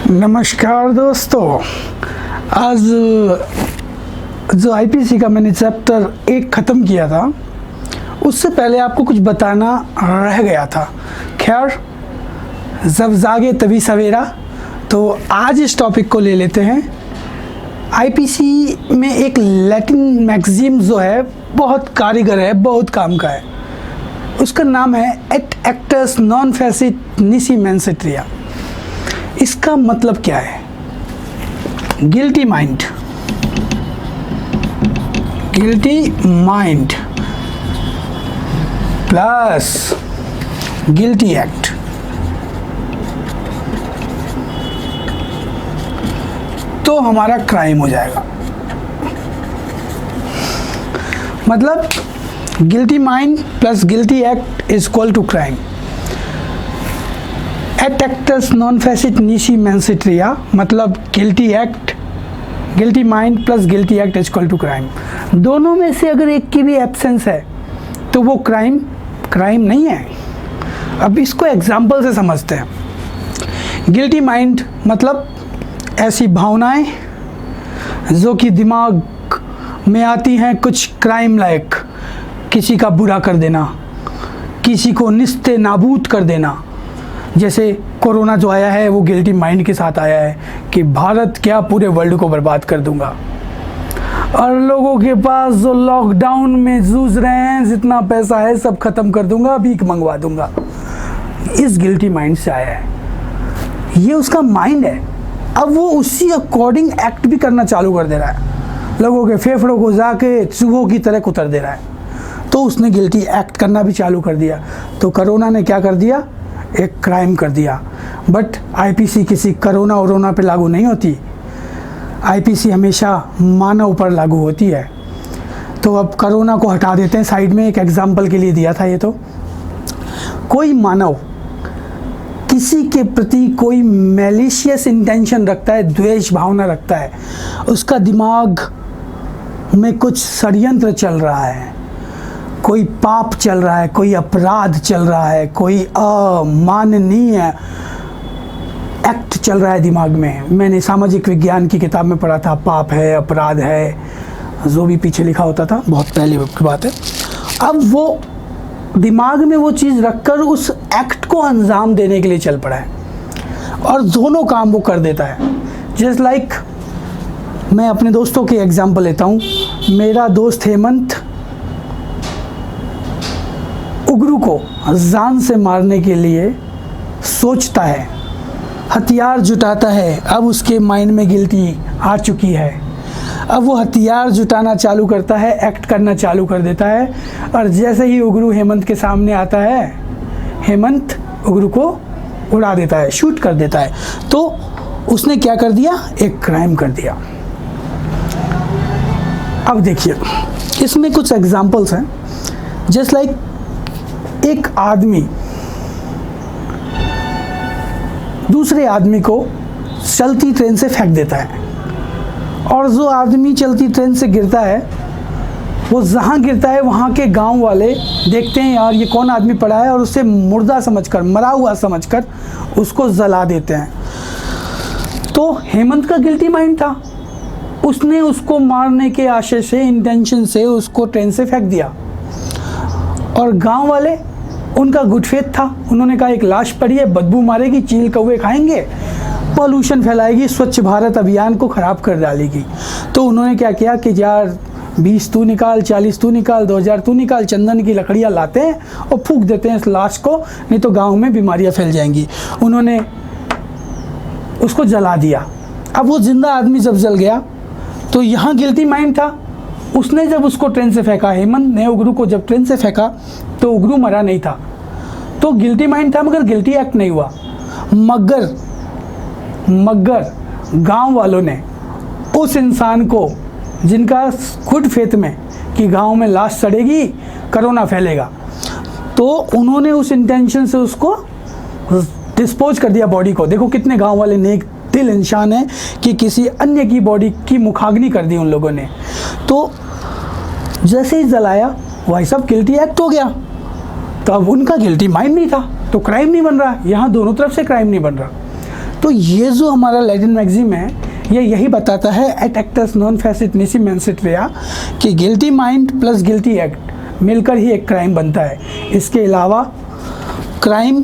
नमस्कार दोस्तों। आज जो आईपीसी का मैंने चैप्टर 1 ख़त्म किया था, उससे पहले आपको कुछ बताना रह गया था। खैर, जब जागे तभी सवेरा, तो आज इस टॉपिक को ले लेते हैं। आईपीसी में एक लैटिन मैगजीन जो है बहुत कारीगर है, बहुत काम का है। उसका नाम है एट एक्टर्स नॉन फेसिट निसी मैंसेट्रिया। इसका मतलब क्या है? Guilty mind, plus guilty act. तो हमारा क्राइम हो जाएगा। मतलब guilty mind plus guilty act is equal to crime. एट एक्टर्स नॉन फेसिट निसी मैंसेट्रिया मतलब guilty mind plus guilty act is equal to crime. दोनों में से अगर एक की भी एब्सेंस है तो वो क्राइम नहीं है। अब इसको एग्जाम्पल से समझते हैं। गिल्टी माइंड मतलब ऐसी भावनाएं जो कि दिमाग में आती हैं कुछ क्राइम लायक, किसी का बुरा कर देना, किसी को निस्ते नाबूद कर देना। जैसे कोरोना जो आया है वो गिल्टी माइंड के साथ आया है कि भारत क्या पूरे वर्ल्ड को बर्बाद कर दूंगा, और लोगों के पास जो लॉकडाउन में जूझ रहे हैं जितना पैसा है सब खत्म कर दूंगा, भीख मंगवा दूंगा। इस गिल्टी माइंड से आया है। ये उसका माइंड है। अब वो उसी अकॉर्डिंग एक्ट भी करना चालू कर दे रहा है, लोगों के फेफड़ों को जाके चूहों की तरह कुतर दे रहा है। तो उसने गिल्टी एक्ट करना भी चालू कर दिया। तो कोरोना ने क्या कर दिया? एक क्राइम कर दिया। बट आईपीसी किसी कोरोना पे लागू नहीं होती। आईपीसी हमेशा मानव पर लागू होती है। तो अब कोरोना को हटा देते हैं साइड में, एक एग्जाम्पल के लिए दिया था ये। तो कोई मानव किसी के प्रति कोई मैलिशियस इंटेंशन रखता है, द्वेष भावना रखता है, उसका दिमाग में कुछ षड्यंत्र चल रहा है, कोई पाप चल रहा है, कोई अपराध चल रहा है, कोई अमाननीय एक्ट चल रहा है दिमाग में। मैंने सामाजिक विज्ञान की किताब में पढ़ा था, पाप है, अपराध है, जो भी पीछे लिखा होता था, बहुत पहले की बात है। अब वो दिमाग में वो चीज़ रखकर उस एक्ट को अंजाम देने के लिए चल पड़ा है, और दोनों काम वो कर देता है। जस्ट लाइक मैं अपने दोस्तों के एग्जाम्पल लेता हूँ। मेरा दोस्त हेमंत उग्रू को जान से मारने के लिए सोचता है, हथियार जुटाता है। अब उसके माइंड में गिल्टी आ चुकी है। अब वो हथियार जुटाना चालू करता है, एक्ट करना चालू कर देता है। और जैसे ही उग्रू हेमंत के सामने आता है, हेमंत उग्रू को उड़ा देता है, शूट कर देता है। तो उसने क्या कर दिया? एक क्राइम कर दिया। अब देखिए, इसमें कुछ एग्जाम्पल्स हैं। जस्ट लाइक एक आदमी दूसरे आदमी को चलती ट्रेन से फेंक देता है, और जो आदमी चलती ट्रेन से गिरता है, वो जहाँ गिरता है वहाँ के गांव वाले देखते हैं यार ये कौन आदमी पड़ा है, और उसे मुर्दा समझकर, मरा हुआ समझकर उसको जला देते हैं। तो हेमंत का गिल्टी माइंड था, उसने उसको मारने के आशय से, इंटेंशन से उसको ट्रेन से फेंक दिया। और गांव वाले, उनका गुड फेथ था, उन्होंने कहा एक लाश पड़ी है, बदबू मारेगी, चील कौवे खाएंगे, पॉल्यूशन फैलाएगी, स्वच्छ भारत अभियान को ख़राब कर डालेगी। तो उन्होंने क्या किया कि यार 20 तू निकाल, 40 तू निकाल, 2000 तू निकाल, चंदन की लकड़ियाँ लाते हैं और फूंक देते हैं इस लाश को, नहीं तो गाँव में बीमारियाँ फैल जाएंगी। उन्होंने उसको जला दिया। अब वो जिंदा आदमी जब जल गया तो यहाँ गिल्टी माइंड था। उसने जब उसको ट्रेन से फेंका, हेमंत ने उग्रू को जब ट्रेन से फेंका, तो उग्रू मरा नहीं था। तो गिल्टी माइंड था मगर गिल्टी एक्ट नहीं हुआ। मगर गांव वालों ने उस इंसान को, जिनका गुड फेथ में कि गांव में लाश सड़ेगी, कोरोना फैलेगा, तो उन्होंने उस इंटेंशन से उसको डिस्पोज कर दिया बॉडी को। देखो कितने गांव वाले नेक दिल इंसान है कि किसी अन्य की बॉडी की मुखाग्नि कर दी उन लोगों ने। तो जैसे ही जलाया, वही सब गिल्टी एक्ट हो गया। तो अब उनका गिल्टी माइंड नहीं था, तो क्राइम नहीं बन रहा। यहाँ दोनों तरफ से क्राइम नहीं बन रहा। तो ये जो हमारा लैटिन मैक्सिम है ये यही बताता है एट एक्टस नॉन फैसिट निसी मेंसिट रिया कि guilty mind plus guilty act मिलकर ही एक क्राइम बनता है। इसके अलावा क्राइम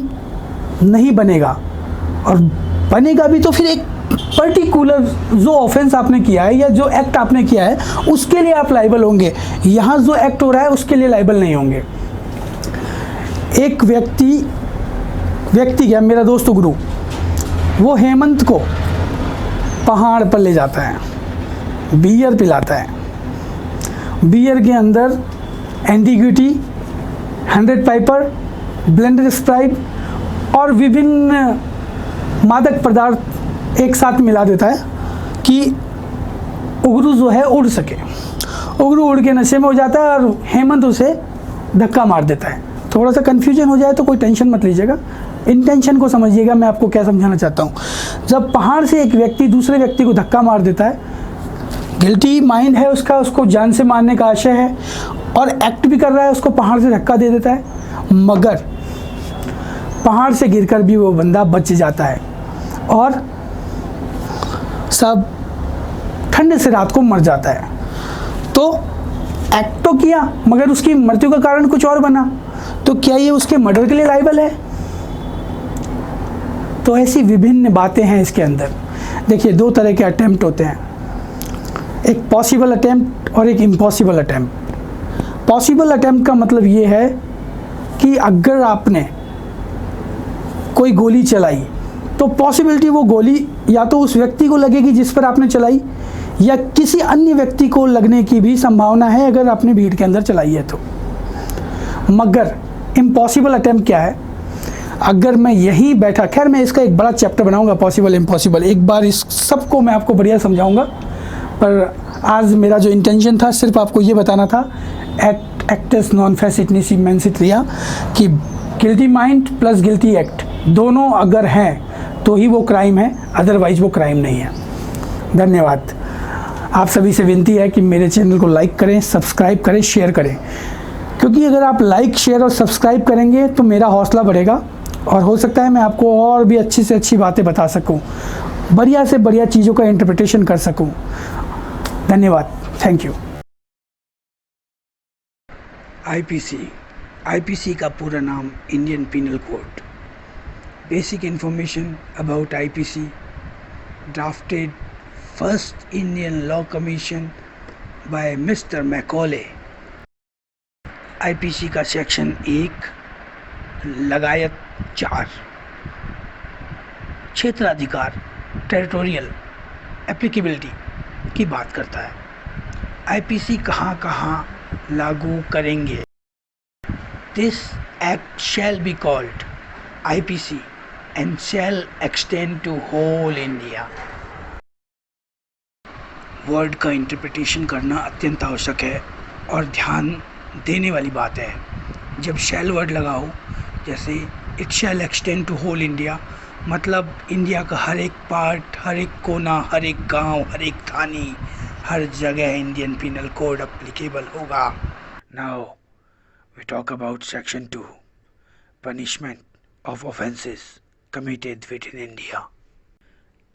नहीं बनेगा, और बनेगा भी तो फिर एक पर्टिकुलर जो ऑफेंस आपने किया है या जो एक्ट आपने किया है उसके लिए आप लाइबल होंगे। यहाँ जो एक्ट हो रहा है उसके लिए लाइबल नहीं होंगे। एक व्यक्ति क्या, मेरा दोस्त गुरु, वो हेमंत को पहाड़ पर ले जाता है, बियर पिलाता है। बियर के अंदर एंटीग्यूटी, 100 पाइपर, ब्लेंडेड स्प्राइट और विभिन्न मादक पदार्थ एक साथ मिला देता है कि उगरू जो है उड़ सके। उगरू उड़ के नशे में हो जाता है और हेमंत उसे धक्का मार देता है। थोड़ा सा कन्फ्यूजन हो जाए तो कोई टेंशन मत लीजिएगा, इंटेंशन को समझिएगा मैं आपको क्या समझाना चाहता हूँ। जब पहाड़ से एक व्यक्ति दूसरे व्यक्ति को धक्का मार देता है, गिल्टी माइंड है उसका, उसको जान से मारने का आशय है और एक्ट भी कर रहा है, उसको पहाड़ से धक्का दे देता है, मगर पहाड़ से गिरकर भी वो बंदा बच जाता है और सब ठंडे से रात को मर जाता है। तो एक्ट तो किया मगर उसकी मृत्यु का कारण कुछ और बना, तो क्या ये उसके मर्डर के लिए लायबल है? तो ऐसी विभिन्न बातें हैं इसके अंदर। देखिए, दो तरह के अटेम्प्ट होते हैं, एक पॉसिबल अटेम्प्ट और एक इम्पॉसिबल अटेम्प्ट। पॉसिबल अटेम्प्ट का मतलब ये है कि अगर आपने कोई गोली चलाई तो पॉसिबिलिटी वो गोली या तो उस व्यक्ति को लगेगी जिस पर आपने चलाई या किसी अन्य व्यक्ति को लगने की भी संभावना है अगर आपने भीड़ के अंदर चलाई है तो। मगर इम्पॉसिबल अटेम्प्ट क्या है? अगर मैं यहीं बैठा, खैर मैं इसका एक बड़ा चैप्टर बनाऊंगा पॉसिबल इम्पॉसिबल, एक बार इस सबको मैं आपको बढ़िया समझाऊंगा, पर आज मेरा जो इंटेंशन था सिर्फ आपको ये बताना था एक्टस नॉन फैसिट निसी मेंसिट रिया कि guilty mind plus guilty act दोनों अगर हैं तो ही वो क्राइम है, अदरवाइज वो क्राइम नहीं है। धन्यवाद। आप सभी से विनती है कि मेरे चैनल को लाइक करें, सब्सक्राइब करें, शेयर करें, क्योंकि अगर आप लाइक, शेयर और सब्सक्राइब करेंगे तो मेरा हौसला बढ़ेगा और हो सकता है मैं आपको और भी अच्छी से अच्छी बातें बता सकूं, बढ़िया से बढ़िया चीज़ों का इंटरप्रिटेशन कर सकूं। धन्यवाद। Thank you. आईपीसी का पूरा नाम Indian penal code. Basic information about IPC drafted first Indian law commission by mister Macaulay. IPC का सेक्शन 1 लगायत 4 क्षेत्राधिकार, टेरिटोरियल एप्लीकेबिलिटी की बात करता है। आईपीसी कहाँ कहाँ लागू करेंगे? This act shall be called IPC and shall extend to whole India. Word का इंटरप्रिटेशन करना अत्यंत आवश्यक है और ध्यान देने वाली बात है। जब शैल वर्ड लगाओ, जैसे it shall extend to whole India, मतलब इंडिया का हर एक पार्ट, हर एक कोना, हर एक गांव, हर एक थानी, हर जगह इंडियन पिनल कोड एप्लीकेबल होगा। Now we talk about section 2, punishment of offences committed within India.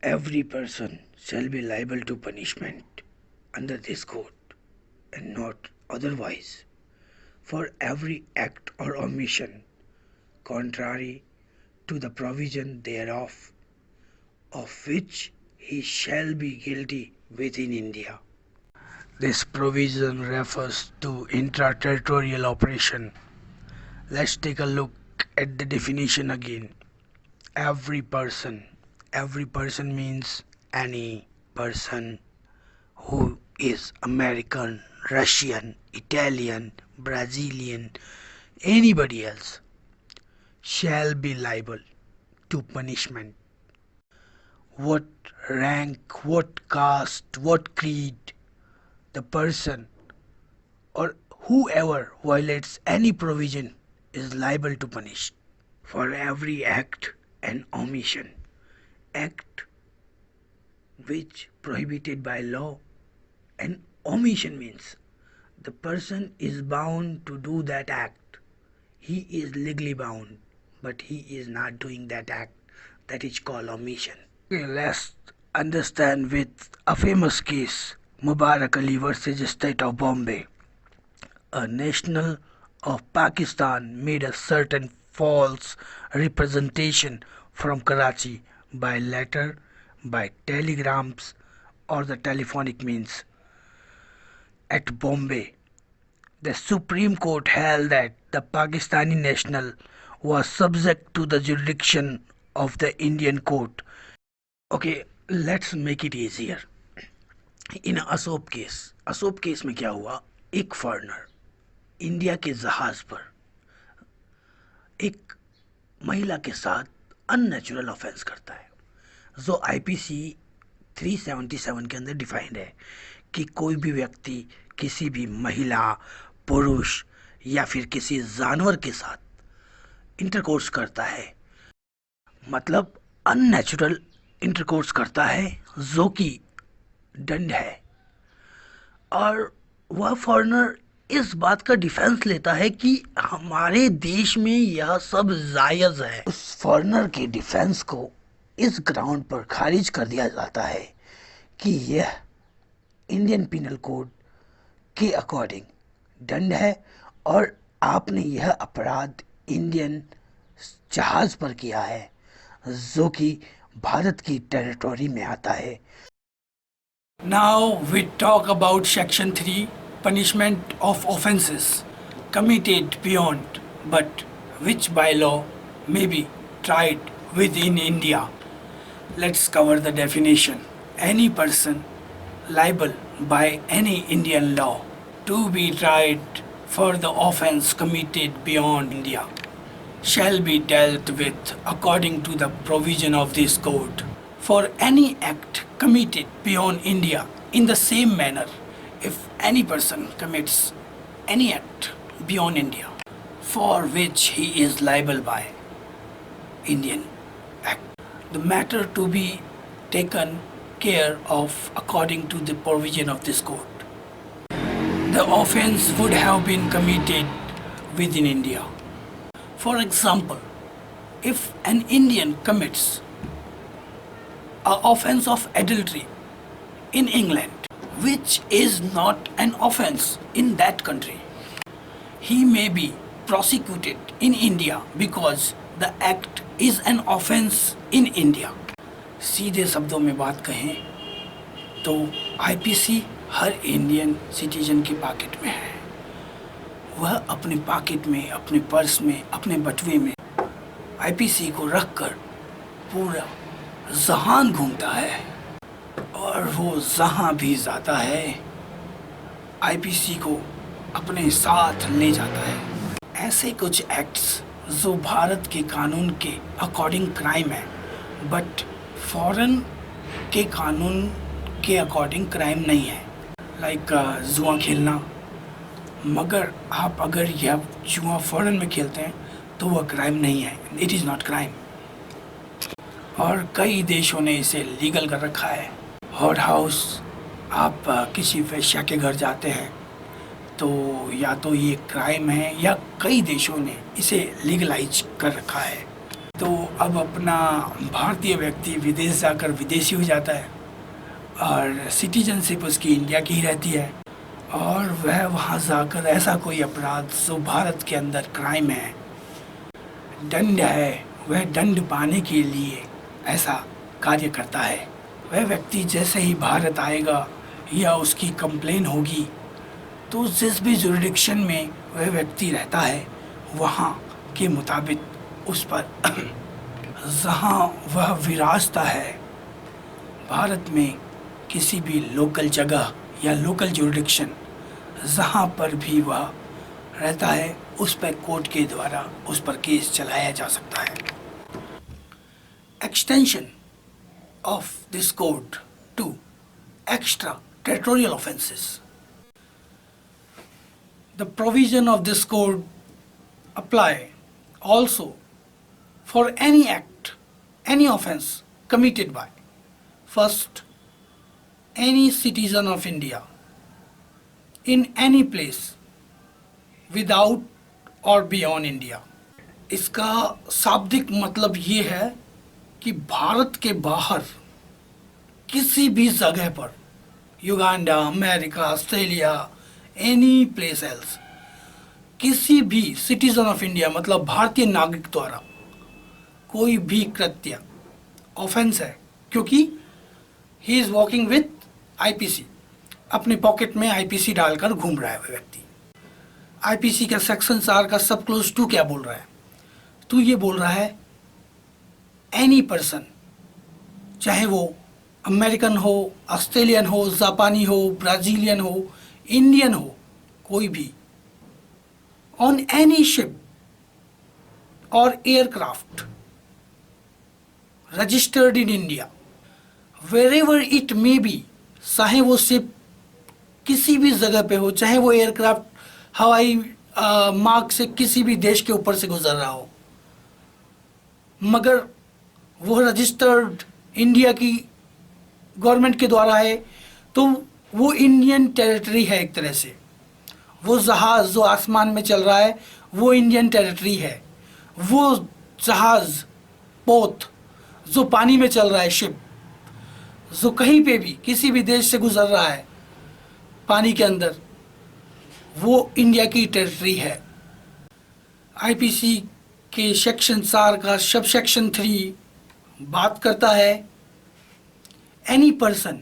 Every person shall be liable to punishment under this code and not otherwise for every act or omission contrary to the provision thereof, of which he shall be guilty within India. This provision refers to intra-territorial operation. Let's take a look at the definition again. Every person means any person who is American, Russian, Italian, Brazilian, anybody else shall be liable to punishment. What rank, what caste, what creed, the person or whoever violates any provision is liable to punish. For every act and omission, act which prohibited by law, and omission means the person is bound to do that act. He is legally bound, but he is not doing that act. That is called omission. Okay, let's understand with a famous case, Mubarak Ali versus State of Bombay. A national of Pakistan made a certain false representation from Karachi by letter, by telegrams, or the telephonic means. At Bombay, the Supreme Court held that the Pakistani national was subject to the jurisdiction of the Indian court. Okay, let's make it easier. इन असोप case में क्या हुआ, एक foreigner India के जहाज पर एक महिला के साथ अननेचुरल ऑफेंस करता है, जो आईपीसी 377 के अंदर डिफाइंड है कि कोई भी व्यक्ति किसी भी महिला, पुरुष या फिर किसी जानवर के साथ इंटरकोर्स करता है, मतलब अननेचुरल इंटरकोर्स करता है, जो कि दंड है। और वह फॉरेनर इस बात का डिफेंस लेता है कि हमारे देश में यह सब जायज़ है। उस फॉरेनर के डिफेंस को इस ग्राउंड पर खारिज कर दिया जाता है कि यह इंडियन पिनल कोड के अकॉर्डिंग दंड है और आपने यह अपराध इंडियन जहाज पर किया है, जो कि भारत की टेरिटोरी में आता है। Now we talk about Section 3, punishment of offences committed beyond but which by law may be tried within India. Let's cover the definition. Any person liable by any Indian law to be tried for the offence committed beyond India shall be dealt with according to the provision of this code. For any act committed beyond India in the same manner, if any person commits any act beyond India for which he is liable by Indian Act, the matter to be taken care of according to the provision of this code. The offence would have been committed within India. For example, if an Indian commits an offence of adultery in England, which is not an offence in that country, he may be prosecuted in India because the act is an offence in India. सीधे शब्दों में बात कहें तो IPC हर Indian citizen के pocket में है। वह अपने पॉकेट में, अपने पर्स में, अपने बटुए में आईपीसी को रखकर पूरा जहान घूमता है और वो जहाँ भी जाता है आईपीसी को अपने साथ ले जाता है। ऐसे कुछ एक्ट्स जो भारत के कानून के अकॉर्डिंग क्राइम है बट फॉरेन के कानून के अकॉर्डिंग क्राइम नहीं है, लाइक जुआ खेलना। मगर आप अगर यह जुआ फॉरेन में खेलते हैं तो वह क्राइम नहीं है, इट इज़ नॉट क्राइम। और कई देशों ने इसे लीगल कर रखा है। हॉट हाउस, आप किसी वेश्या के घर जाते हैं तो या तो ये क्राइम है या कई देशों ने इसे लीगलाइज कर रखा है। तो अब अपना भारतीय व्यक्ति विदेश जाकर विदेशी हो जाता है और सिटीजनशिप उसकी इंडिया की ही रहती है और वह वहाँ जाकर ऐसा कोई अपराध जो भारत के अंदर क्राइम है, दंड है, वह दंड पाने के लिए ऐसा कार्य करता है। वह व्यक्ति जैसे ही भारत आएगा या उसकी कंप्लेन होगी तो जिस भी जुरिडिक्शन में वह व्यक्ति रहता है वहाँ के मुताबिक उस पर जहाँ वह विराजता है भारत में किसी भी लोकल जगह या लोकल जुरिडिक्शन जहाँ पर भी वह रहता है उस पर कोर्ट के द्वारा उस पर केस चलाया जा सकता है। Extension of this code to extra territorial offences. The provision of this code apply also for any act, any offence committed by first any citizen of India in any place without or beyond India. इसका शाब्दिक मतलब ये है कि भारत के बाहर किसी भी जगह पर, Uganda, America, Australia, any place else, किसी भी सिटीजन ऑफ इंडिया मतलब भारतीय नागरिक द्वारा कोई भी कृत्य ऑफेंस है, क्योंकि he is walking with IPC, अपने पॉकेट में आईपीसी डालकर घूम रहा है वह व्यक्ति। आईपीसी का सेक्शन 4 का सब क्लोज 2 क्या बोल रहा है? तो ये बोल रहा है एनी पर्सन, चाहे वो अमेरिकन हो, ऑस्ट्रेलियन हो, जापानी हो, ब्राजीलियन हो, इंडियन हो, कोई भी, ऑन एनी शिप और aircraft registered in India, wherever it may be, चाहे वो शिप किसी भी जगह पे हो, चाहे वो एयरक्राफ्ट हवाई मार्ग से किसी भी देश के ऊपर से गुजर रहा हो, मगर वो रजिस्टर्ड इंडिया की गवर्नमेंट के द्वारा है, तो वो इंडियन टेरिटरी है एक तरह से। वो जहाज़ जो आसमान में चल रहा है वो इंडियन टेरिटरी है। वो जहाज़ पोत जो पानी में चल रहा है, शिप जो कहीं पे भी किसी भी देश से गुजर रहा है पानी के अंदर, वो इंडिया की टेरिटरी है। आईपीसी के सेक्शन 4 का सब सेक्शन 3 बात करता है any person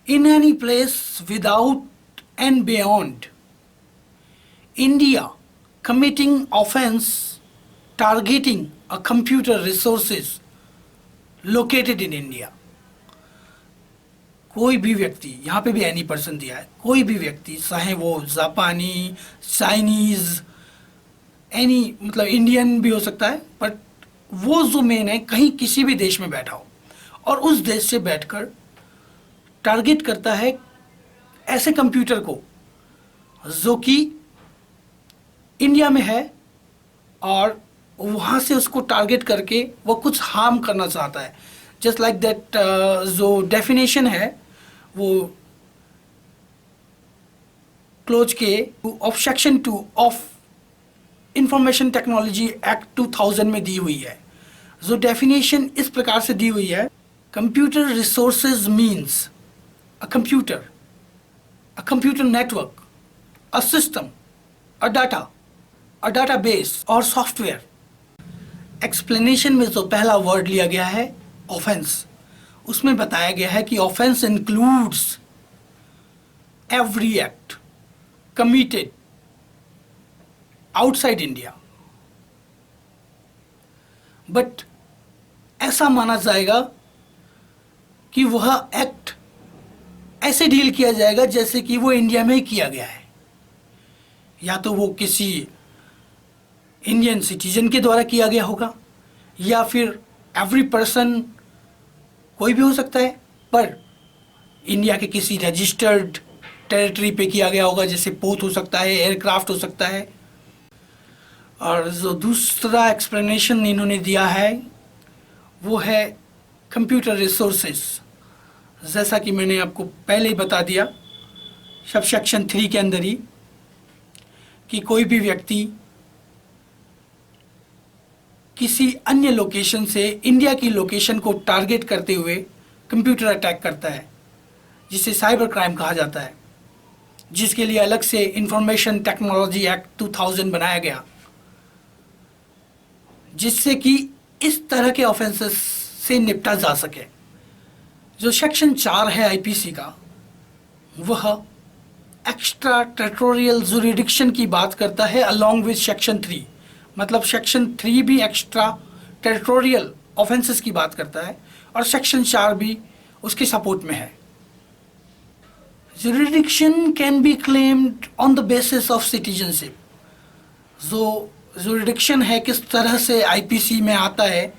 in any place without and beyond India committing offence targeting a computer resources located in India. कोई भी व्यक्ति, यहाँ पे भी एनी पर्सन दिया है, कोई भी व्यक्ति, चाहे वो जापानी, चाइनीज़, एनी मतलब इंडियन भी हो सकता है, बट वो जो मेन है कहीं किसी भी देश में बैठा हो और उस देश से बैठकर टारगेट करता है ऐसे कंप्यूटर को जो कि इंडिया में है, और वहाँ से उसको टारगेट करके वो कुछ हार्म करना चाहता है। जस्ट लाइक दैट जो डेफिनेशन है वो क्लोज के of section 2 of information technology act 2000 में दी हुई है। जो डेफिनेशन इस प्रकार से दी हुई है, computer resources means a computer network, a system, a database और सॉफ्टवेयर। एक्सप्लेनेशन में जो पहला वर्ड लिया गया है ऑफेंस, उसमें बताया गया है कि offence includes every act committed outside India, but ऐसा माना जाएगा कि वह एक्ट ऐसे डील किया जाएगा जैसे कि वो इंडिया में ही किया गया है, या तो वो किसी इंडियन सिटीजन के द्वारा किया गया होगा, या फिर एवरी पर्सन कोई भी हो सकता है, पर इंडिया के किसी रजिस्टर्ड टेरिटरी पे किया गया होगा, जैसे पोत हो सकता है, एयरक्राफ्ट हो सकता है। और जो दूसरा एक्सप्लेनेशन इन्होंने दिया है वो है कंप्यूटर रिसोर्सेज। जैसा कि मैंने आपको पहले ही बता दिया सब सेक्शन 3 के अंदर ही, कि कोई भी व्यक्ति किसी अन्य लोकेशन से इंडिया की लोकेशन को टारगेट करते हुए कंप्यूटर अटैक करता है, जिसे साइबर क्राइम कहा जाता है, जिसके लिए अलग से इंफॉर्मेशन टेक्नोलॉजी एक्ट 2000 बनाया गया, जिससे कि इस तरह के ऑफेंसेस से निपटा जा सके। जो सेक्शन 4 है आईपीसी का, वह एक्स्ट्रा टेरिटोरियल जुरिडिक्शन की बात करता है अलॉन्ग विद सेक्शन 3। मतलब सेक्शन 3 भी एक्स्ट्रा टेरिटोरियल ऑफेंसेस की बात करता है और सेक्शन 4 भी उसके सपोर्ट में है। Jurisdiction can be claimed on the basis of citizenship. जो जुरिडिक्शन है किस तरह से आईपीसी में आता है,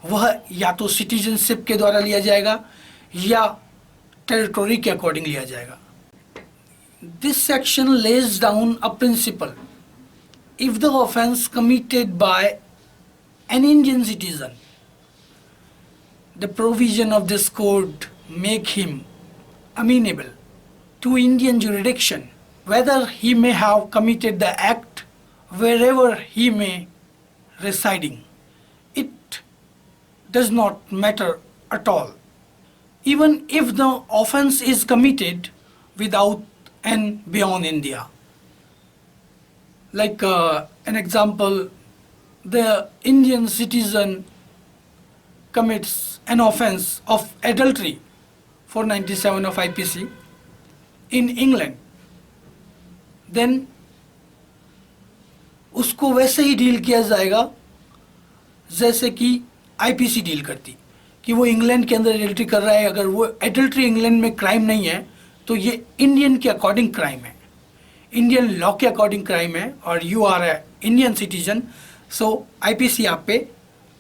वह या तो सिटीजनशिप के द्वारा लिया जाएगा या टेरिटोरी के अकॉर्डिंग लिया जाएगा। This section lays down a principle, if the offence committed by an Indian citizen, the provision of this code make him amenable to Indian jurisdiction, whether he may have committed the act wherever he may residing. It does not matter at all. Even if the offense is committed without and beyond India. Like an example, the Indian citizen commits an offense of adultery, 497 of IPC, in England, then उसको वैसे ही deal किया जाएगा जैसे कि IPC deal करती, कि वो England के अंदर एडल्ट्री कर रहा है। अगर वो एडल्ट्री इंग्लैंड में क्राइम नहीं है तो ये इंडियन के अकॉर्डिंग क्राइम है, इंडियन लॉ के अकॉर्डिंग क्राइम है, और you are a Indian citizen, so IPC आप पे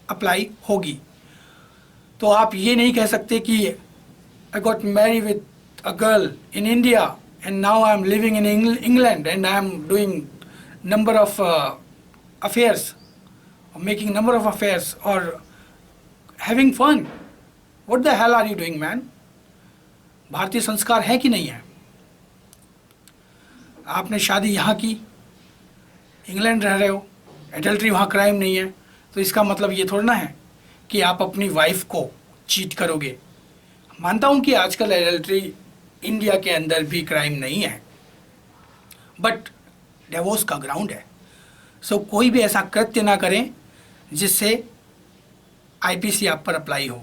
अप्लाई होगी। तो आप ये नहीं कह सकते कि I got marry with a girl in India and now I am living in England and I am doing number of affairs, or making number of affairs, or having fun. What the hell are you doing, man? भारतीय संस्कार है कि नहीं है? आपने शादी यहाँ की, इंग्लैंड रह रहे हो, एडल्ट्री वहाँ क्राइम नहीं है, तो इसका मतलब ये थोड़ा ना है कि आप अपनी वाइफ को चीट करोगे। मानता हूँ कि आजकल एडल्ट्री इंडिया के अंदर भी क्राइम नहीं है, बट डिवोर्स का ग्राउंड है। सो कोई भी ऐसा कृत्य ना करें जिससे आईपीसी आप पर अप्लाई हो।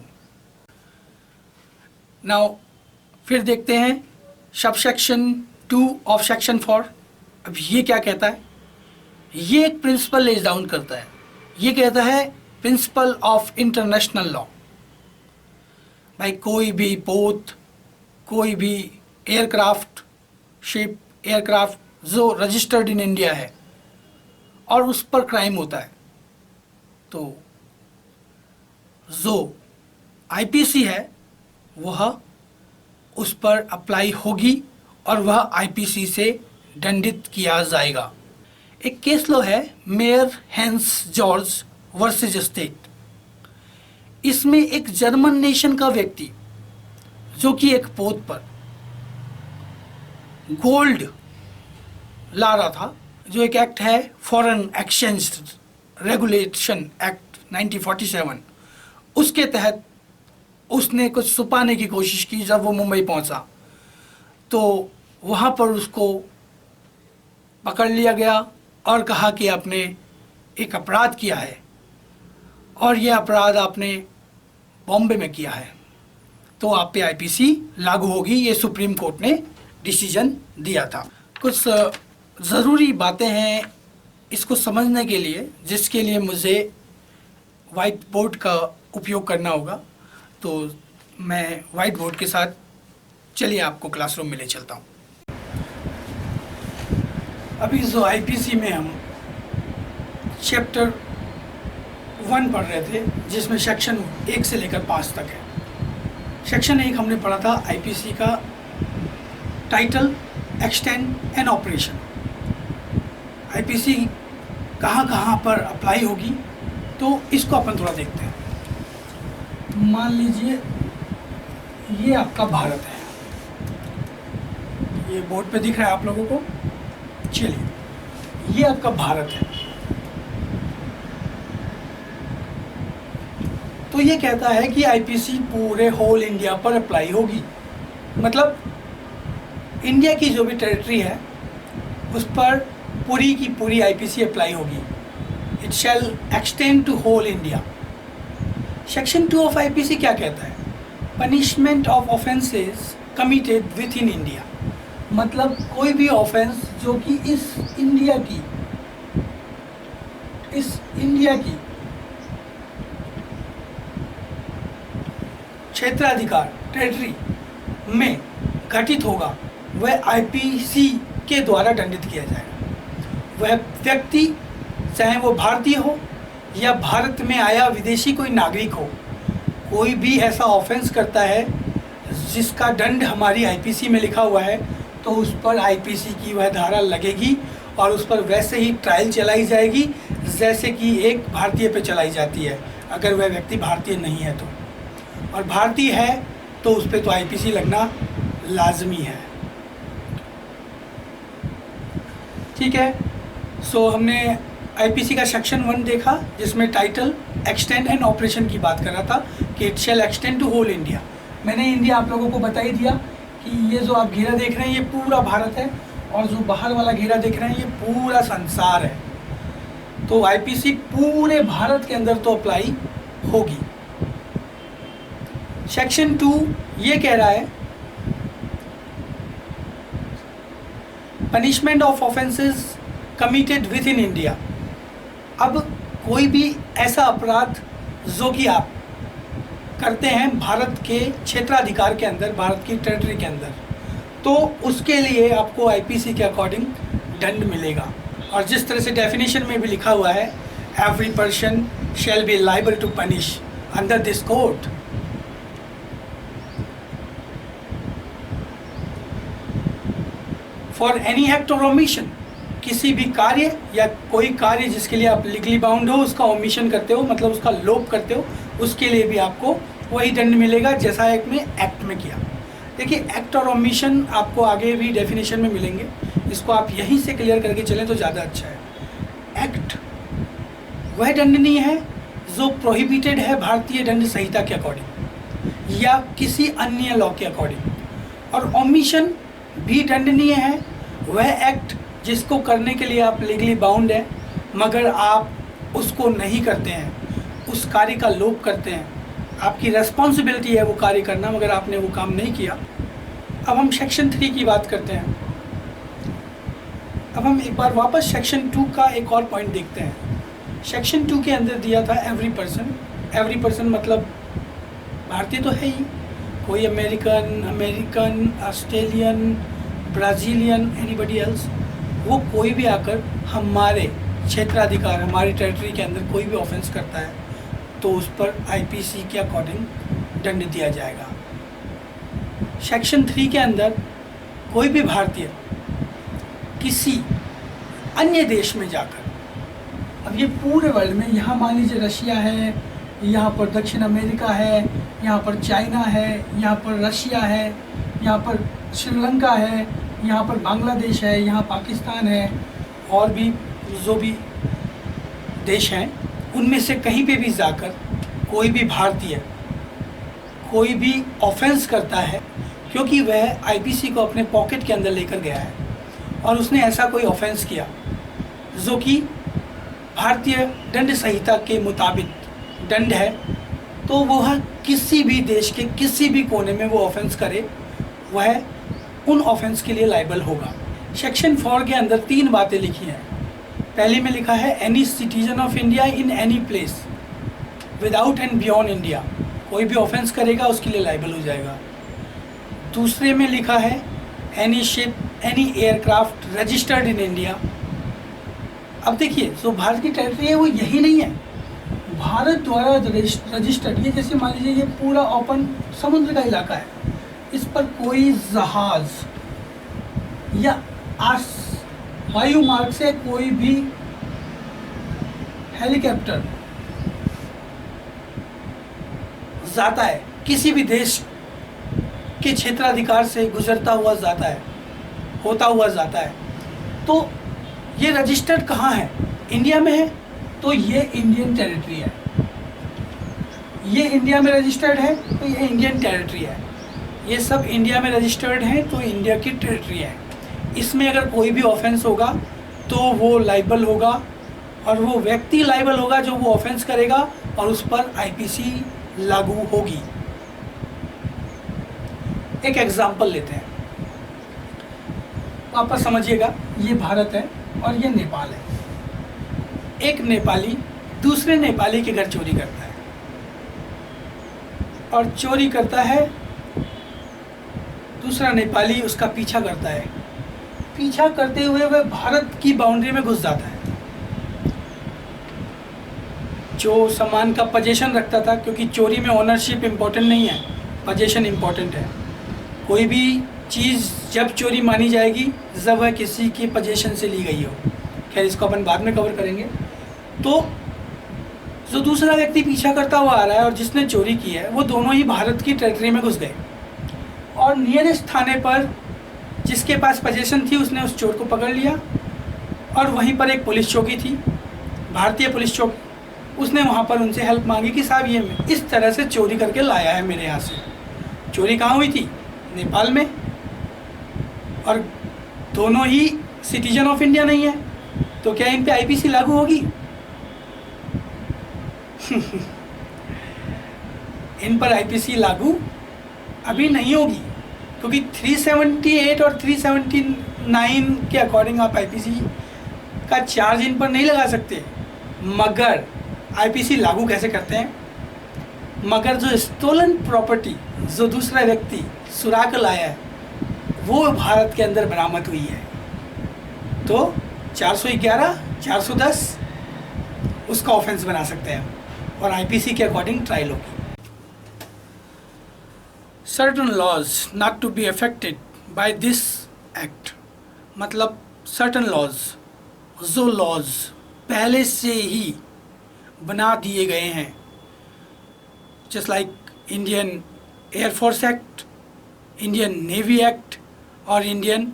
नाउ फिर देखते हैं सब सेक्शन 2 ऑफ सेक्शन 4। अब ये क्या कहता है? ये एक प्रिंसिपल लेज डाउन करता है। ये कहता है प्रिंसिपल ऑफ इंटरनेशनल लॉ। भाई कोई भी पोत, कोई भी एयरक्राफ्ट, शिप, एयरक्राफ्ट जो रजिस्टर्ड इन इंडिया है और उस पर क्राइम होता है, तो जो आईपीसी है वह उस पर अप्लाई होगी और वह आईपीसी से दंडित किया जाएगा। एक केस लो है mayor hence George versus state. इसमें एक जर्मन नेशन का व्यक्ति जो कि एक पोत पर गोल्ड ला रहा था, जो एक एक्ट है फॉरेन एक्सचेंज रेगुलेशन एक्ट 1947, उसके तहत उसने कुछ छुपाने की कोशिश की। जब वो मुंबई पहुंचा तो वहाँ पर उसको पकड़ लिया गया और कहा कि आपने एक अपराध किया है और यह अपराध आपने बॉम्बे में किया है, तो आप पे आईपीसी लागू होगी। ये सुप्रीम कोर्ट ने डिसीजन दिया था। कुछ ज़रूरी बातें हैं इसको समझने के लिए, जिसके लिए मुझे वाइट बोर्ड का उपयोग करना होगा। तो मैं वाइट बोर्ड के साथ चलिए आपको क्लासरूम में ले चलता हूँ। अभी जो आईपीसी में हम चैप्टर 1 पढ़ रहे थे, जिसमें सेक्शन 1 से लेकर 5 तक है। सेक्शन 1 हमने पढ़ा था आईपीसी का title, extend and operation. IPC कहाँ कहाँ पर अप्लाई होगी, तो इसको अपन थोड़ा देखते हैं। मान लीजिए ये आपका भारत है, ये बोर्ड पे दिख रहा है आप लोगों को। चलिए ये आपका भारत है, तो ये कहता है कि आईपीसी पूरे होल इंडिया पर अप्लाई होगी। मतलब इंडिया की जो भी टेरिटरी है उस पर पूरी की पूरी आईपीसी अप्लाई होगी। It shall extend to whole India. Section 2 of IPC क्या कहता है? Punishment of offences committed within India. मतलब कोई भी ऑफेंस जो कि इस इंडिया की क्षेत्राधिकार टेरिटरी में घटित होगा, वह आईपीसी के द्वारा दंडित किया जाएगा। वह व्यक्ति चाहे वो भारतीय हो या भारत में आया विदेशी कोई नागरिक हो, कोई भी ऐसा ऑफेंस करता है जिसका दंड हमारी आईपीसी में लिखा हुआ है, तो उस पर आईपीसी की वह धारा लगेगी और उस पर वैसे ही ट्रायल चलाई जाएगी जैसे कि एक भारतीय पे चलाई जाती है, अगर वह व्यक्ति भारतीय नहीं है तो। और भारतीय है तो उस पर तो आईपीसी लगना लाजमी है। ठीक है, सो हमने आईपीसी का सेक्शन 1 देखा, जिसमें टाइटल एक्सटेंड एंड ऑपरेशन की बात कर रहा था कि it shall extend to whole India. मैंने इंडिया आप लोगों को बता ही दिया कि ये जो आप घेरा देख रहे हैं ये पूरा भारत है, और जो बाहर वाला घेरा देख रहे हैं ये पूरा संसार है। तो आईपीसी पूरे भारत के अंदर तो अप्लाई होगी। सेक्शन 2 ये कह रहा है punishment of offences committed within India. अब कोई भी ऐसा अपराध जो कि आप करते हैं भारत के क्षेत्राधिकार के अंदर, भारत की टेरिटरी के अंदर, तो उसके लिए आपको आईपीसी के अकॉर्डिंग दंड मिलेगा। और जिस तरह से डेफिनेशन में भी लिखा हुआ है, every person shall be liable to punish under this code. For any act or omission, किसी भी कार्य या कोई कार्य जिसके लिए आप लीगली बाउंड हो, उसका ओमिशन करते हो, मतलब उसका लोप करते हो, उसके लिए भी आपको वही दंड मिलेगा जैसा एक में एक्ट में किया। देखिए, एक्ट और ओमिशन आपको आगे भी डेफिनेशन में मिलेंगे, इसको आप यहीं से क्लियर करके चलें तो ज़्यादा अच्छा है। एक्ट वह दंडनीय है जो प्रोहिबिटेड है भारतीय दंड संहिता के अकॉर्डिंग या किसी अन्य लॉ के अकॉर्डिंग, और ओमिशन भी दंडनीय है वह एक्ट जिसको करने के लिए आप लीगली बाउंड हैं मगर आप उसको नहीं करते हैं, उस कार्य का लोप करते हैं, आपकी रेस्पॉन्सिबिलिटी है वो कार्य करना मगर आपने वो काम नहीं किया। अब हम सेक्शन 3 की बात करते हैं। अब हम एक बार वापस सेक्शन 2 का एक और पॉइंट देखते हैं। सेक्शन 2 के अंदर दिया था एवरी पर्सन मतलब भारतीय तो है ही, कोई American, Australian, Brazilian, anybody else, वो कोई भी आकर हमारे क्षेत्राधिकार, हमारी टेरिटरी के अंदर कोई भी ऑफेंस करता है तो उस पर आईपीसी के अकॉर्डिंग दंड दिया जाएगा। सेक्शन 3 के अंदर कोई भी भारतीय किसी अन्य देश में जाकर, अब ये पूरे वर्ल्ड में, यहाँ मान लीजिए रशिया है, यहाँ पर दक्षिण अमेरिका है, यहाँ पर चाइना है, यहाँ पर रशिया है, यहाँ पर श्रीलंका है, यहाँ पर बांग्लादेश है, यहाँ पाकिस्तान है, और भी जो भी देश हैं, उनमें से कहीं पे भी जाकर कोई भी भारतीय कोई भी ऑफेंस करता है क्योंकि वह आईपीसी को अपने पॉकेट के अंदर लेकर गया है और उसने ऐसा कोई ऑफेंस किया जो कि भारतीय दंड संहिता के मुताबिक दंड है, तो वह किसी भी देश के किसी भी कोने में वो ऑफेंस करे, वह उन ऑफेंस के लिए लाइबल होगा। सेक्शन 4 के अंदर 3 बातें लिखी हैं। पहली में लिखा है any citizen of India in any place without and beyond India, कोई भी ऑफेंस करेगा उसके लिए लाइबल हो जाएगा। दूसरे में लिखा है any ship any aircraft registered in India. अब देखिए, जो भारत की टेरिटरी है वो यही नहीं है, भारत द्वारा रजिस्टर्ड, ये जैसे मान लीजिए ये पूरा ओपन समुद्र का इलाका है, इस पर कोई जहाज या वायु मार्ग से कोई भी हेलीकॉप्टर जाता है, किसी भी देश के क्षेत्राधिकार से गुजरता हुआ जाता है, होता हुआ जाता है, तो ये रजिस्टर्ड कहाँ है? इंडिया में है, तो ये इंडियन टेरिटरी है। ये इंडिया में रजिस्टर्ड है तो ये इंडियन टेरिटरी है। ये सब इंडिया में रजिस्टर्ड हैं तो इंडिया की टेरिटरी है। इसमें अगर कोई भी ऑफेंस होगा तो वो लाइबल होगा, और वो व्यक्ति लाइबल होगा जो वो ऑफेंस करेगा, और उस पर आईपीसी लागू होगी। एक एग्जाम्पल लेते हैं, वापस समझिएगा, ये भारत है और ये नेपाल है। एक नेपाली दूसरे नेपाली के घर चोरी करता है, और चोरी करता है, दूसरा नेपाली उसका पीछा करता है, पीछा करते हुए वह भारत की बाउंड्री में घुस जाता है। जो सामान का पोजीशन रखता था, क्योंकि चोरी में ओनरशिप इम्पोर्टेंट नहीं है, पोजीशन इम्पोर्टेंट है। कोई भी चीज़ जब चोरी मानी जाएगी जब वह किसी की पोजीशन से ली गई हो। खैर, इसको अपन बाद में कवर करेंगे। तो जो दूसरा व्यक्ति पीछा करता हुआ आ रहा है और जिसने चोरी की है, वो दोनों ही भारत की टेरिटरी में घुस गए, और नियरेस्ट थाने पर जिसके पास पोजीशन थी उसने उस चोर को पकड़ लिया, और वहीं पर एक पुलिस चौकी थी, भारतीय पुलिस चौक, उसने वहाँ पर उनसे हेल्प मांगी कि साहब ये इस तरह से चोरी करके लाया है मेरे यहाँ से। चोरी कहाँ हुई थी? नेपाल में। और दोनों ही सिटीजन ऑफ इंडिया नहीं है, तो क्या इन पे आईपीसी लागू होगी? इन पर आईपीसी लागू अभी नहीं होगी, क्योंकि 378 और 379 के अकॉर्डिंग आप आईपीसी का चार्ज इन पर नहीं लगा सकते। मगर आईपीसी लागू कैसे करते हैं? मगर जो स्टोलन प्रॉपर्टी जो दूसरा व्यक्ति चुरा कर लाया है वो भारत के अंदर बरामद हुई है, तो 411, 410 उसका ऑफेंस बना सकते हैं और आईपीसी के अकॉर्डिंग ट्रायल होगी। Certain laws not to be affected by this act, मतलब सर्टन लॉज, जो लॉज पहले से ही बना दिए गए हैं, just like Indian air force act, Indian navy act और इंडियन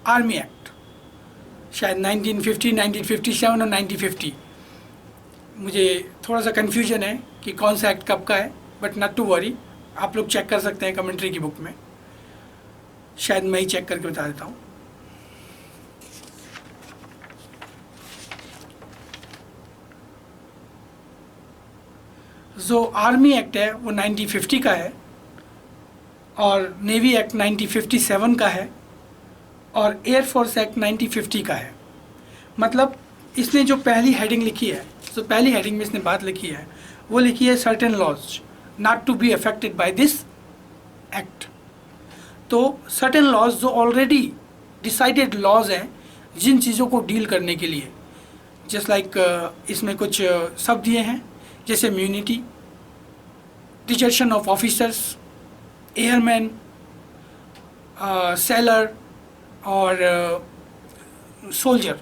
आर्मी एक्ट, शायद 1950, 1957 और 1950, मुझे थोड़ा सा कन्फ्यूजन है कि कौन सा एक्ट कब का है, बट नॉट टू वरी, आप लोग चेक कर सकते हैं कमेंट्री की बुक में, शायद मैं ही चेक करके बता देता हूँ। जो आर्मी एक्ट है वो 1950 का है और नेवी एक्ट 1957 का है और एयरफोर्स एक्ट 1950 का है। मतलब इसने जो पहली हेडिंग लिखी है, जो पहली हेडिंग में इसने बात लिखी है वो लिखी है certain laws not to be affected by this act. तो सर्टेन लॉज जो ऑलरेडी डिसाइडेड लॉज हैं जिन चीज़ों को डील करने के लिए, जस्ट लाइक इसमें कुछ शब्द दिए हैं जैसे immunity, desertion of officers, airman, seller और सोल्जर,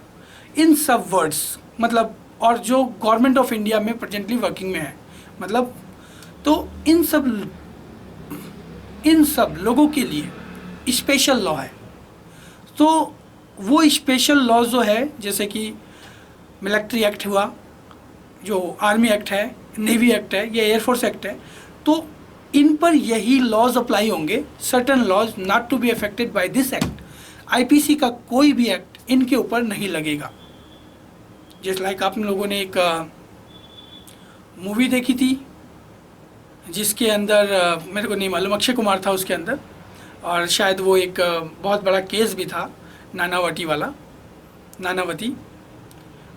इन सब वर्ड्स, मतलब और जो गवर्नमेंट ऑफ इंडिया में प्रेजेंटली वर्किंग में है, मतलब तो इन सब लोगों के लिए स्पेशल लॉ है। तो वो स्पेशल लॉ जो है, जैसे कि मिलिट्री एक्ट हुआ, जो आर्मी एक्ट है, नेवी एक्ट है या एयरफोर्स एक्ट है, तो इन पर यही लॉज अप्लाई होंगे। Certain laws not to be affected by this act. IPC का कोई भी एक्ट इनके ऊपर नहीं लगेगा। जैसे लाइक आप लोगों ने एक मूवी देखी थी जिसके अंदर मेरे को नहीं मालूम, अक्षय कुमार था उसके अंदर, और शायद वो एक बहुत बड़ा केस भी था नानावती वाला, नानावती,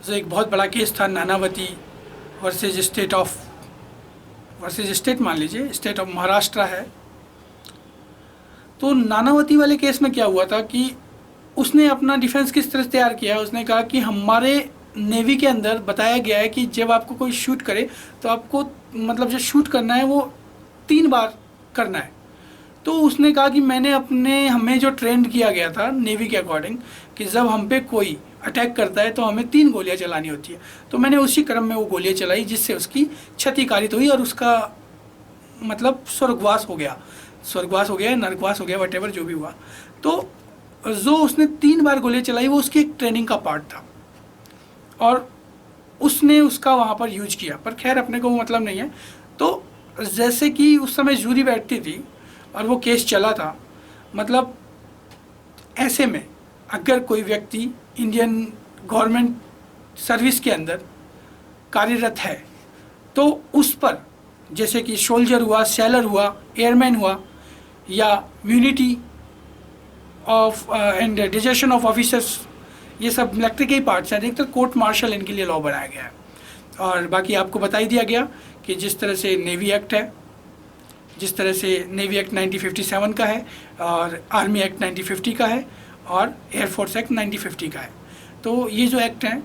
जो एक बहुत बड़ा केस था, नानावती वर्सेज स्टेट मान लीजिए, स्टेट ऑफ महाराष्ट्र है। तो नानावती वाले केस में क्या हुआ था कि उसने अपना डिफेंस किस तरह से तैयार किया। उसने कहा कि हमारे नेवी के अंदर बताया गया है कि जब आपको कोई शूट करे तो आपको, मतलब जो शूट करना है वो 3 बार करना है। तो उसने कहा कि हमें जो ट्रेंड किया गया था नेवी के अकॉर्डिंग कि जब हम पे कोई अटैक करता है तो हमें 3 गोलियां चलानी होती है। तो मैंने उसी क्रम में वो गोलियां चलाई जिससे उसकी क्षतिकारित हुई और उसका मतलब स्वर्गवास हो गया, नरकवास हो गया, वटेवर जो भी हुआ। तो जो उसने 3 बार गोलियां चलाई वो उसकी एक ट्रेनिंग का पार्ट था और उसने उसका वहाँ पर यूज किया, पर खैर अपने को वो मतलब नहीं है। तो जैसे कि उस समय जूरी बैठती थी और वो केस चला था, मतलब ऐसे में अगर कोई व्यक्ति इंडियन गवर्नमेंट सर्विस के अंदर कार्यरत है तो उस पर, जैसे कि सोल्जर हुआ, सेलर हुआ, एयरमैन हुआ, या immunity of and desertion of officers, ये सब मिलिट्री के ही पार्ट्स हैं। अधिकतर कोर्ट मार्शल इनके लिए लॉ बनाया गया है। और बाकी आपको बता ही दिया गया कि जिस तरह से नेवी एक्ट है, जिस तरह से नेवी एक्ट 1957 का है और आर्मी एक्ट 1950 का है और एयरफोर्स एक्ट 1950 का है। तो ये जो एक्ट हैं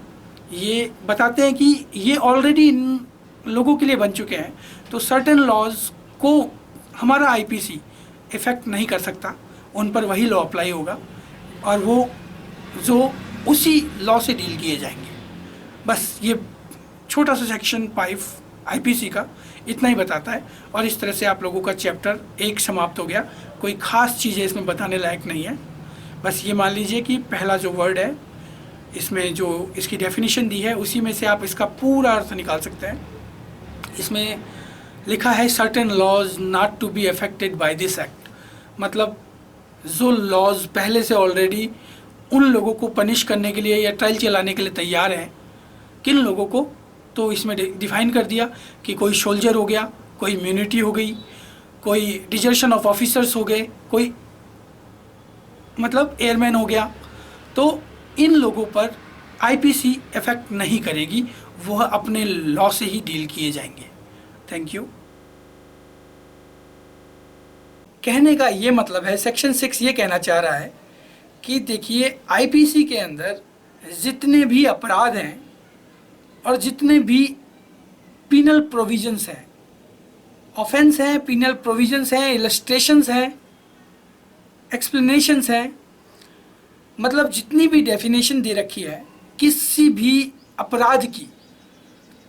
ये बताते हैं कि ये ऑलरेडी इन लोगों के लिए बन चुके हैं। तो सर्टेन लॉज को हमारा आईपीसी इफ़ेक्ट नहीं कर सकता, उन पर वही लॉ अप्लाई होगा और वो जो उसी लॉ से डील किए जाएंगे। बस ये छोटा सा सेक्शन 5 आईपीसी का इतना ही बताता है और इस तरह से आप लोगों का चैप्टर 1 समाप्त हो गया। कोई ख़ास चीज़ें इसमें बताने लायक नहीं है। बस ये मान लीजिए कि पहला जो वर्ड है इसमें जो इसकी डेफिनेशन दी है उसी में से आप इसका पूरा अर्थ निकाल सकते हैं। इसमें लिखा है certain laws not to be affected by this act, मतलब जो लॉज पहले से ऑलरेडी उन लोगों को पनिश करने के लिए या ट्रायल चलाने के लिए तैयार हैं, किन लोगों को, तो इसमें डिफाइन कर दिया कि कोई सोल्जर हो गया, कोई इम्यूनिटी हो गई, कोई डिजर्शन ऑफ ऑफिसर्स हो गए, कोई मतलब एयरमैन हो गया, तो इन लोगों पर आईपीसी इफेक्ट नहीं करेगी, वह अपने लॉ से ही डील किए जाएंगे। Thank you. कहने का ये मतलब है, सेक्शन 6 ये कहना चाह रहा है कि देखिए आईपीसी के अंदर जितने भी अपराध हैं और जितने भी पीनल प्रोविजंस हैं, ऑफेंस हैं, पीनल प्रोविजंस हैं, इलस्ट्रेशंस हैं, एक्सप्लेनेशंस हैं, मतलब जितनी भी डेफिनेशन दे रखी है किसी भी अपराध की,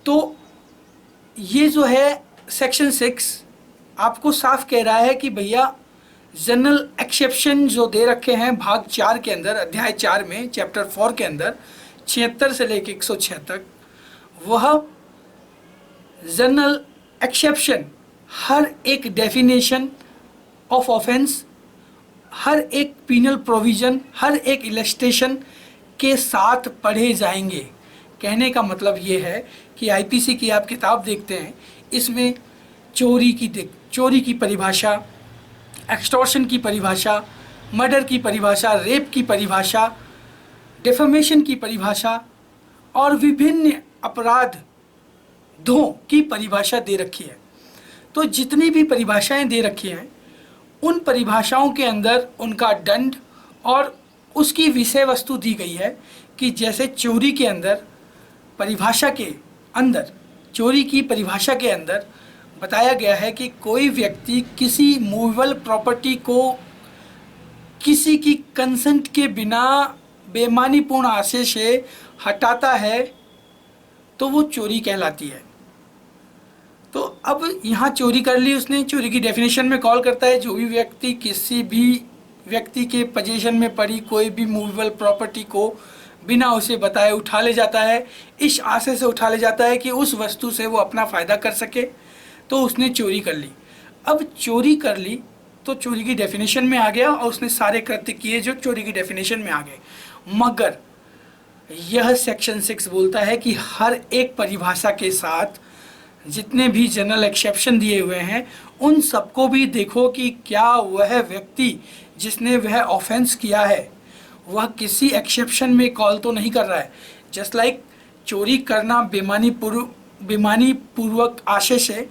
तो ये जो है सेक्शन 6 आपको साफ कह रहा है कि भैया जनरल एक्सेप्शन जो दे रखे हैं भाग 4 के अंदर, अध्याय 4 में, चैप्टर 4 के अंदर 76 से लेकर 106 तक, वह जनरल एक्सेप्शन हर एक डेफिनेशन ऑफ ऑफेंस, हर एक पीनल प्रोविज़न, हर एक इलस्ट्रेशन के साथ पढ़े जाएंगे। कहने का मतलब ये है कि आईपीसी की आप किताब देखते हैं, इसमें चोरी की परिभाषा, एक्सटॉर्शन की परिभाषा, मर्डर की परिभाषा, रेप की परिभाषा, डिफेमेशन की परिभाषा और विभिन्न अपराधों की परिभाषा दे रखी है। तो जितनी भी परिभाषाएं दे रखी हैं उन परिभाषाओं के अंदर उनका दंड और उसकी विषय वस्तु दी गई है कि जैसे चोरी के अंदर परिभाषा के अंदर, चोरी की परिभाषा के अंदर बताया गया है कि कोई व्यक्ति किसी मूवेबल प्रॉपर्टी को किसी की कंसेंट के बिना बेईमानीपूर्ण आशय से हटाता है तो वो चोरी कहलाती है। तो अब यहाँ चोरी कर ली उसने, चोरी की डेफिनेशन में कॉल करता है जो भी व्यक्ति किसी भी व्यक्ति के पोजीशन में पड़ी कोई भी मूवेबल प्रॉपर्टी को बिना उसे बताए उठा ले जाता है, इस आशय से उठा ले जाता है कि उस वस्तु से वो अपना फ़ायदा कर सके, तो उसने चोरी कर ली। अब चोरी कर ली तो चोरी की डेफिनेशन में आ गया और उसने सारे कृत्य किए जो चोरी की डेफिनेशन में आ गए। मगर यह सेक्शन 6 बोलता है कि हर एक परिभाषा के साथ जितने भी जनरल एक्सेप्शन दिए हुए हैं उन सबको भी देखो कि क्या वह व्यक्ति जिसने वह ऑफेंस किया है वह किसी एक्सेप्शन में कॉल तो नहीं कर रहा है। जस्ट लाइक चोरी करना बेईमानी पूर्वक आशय से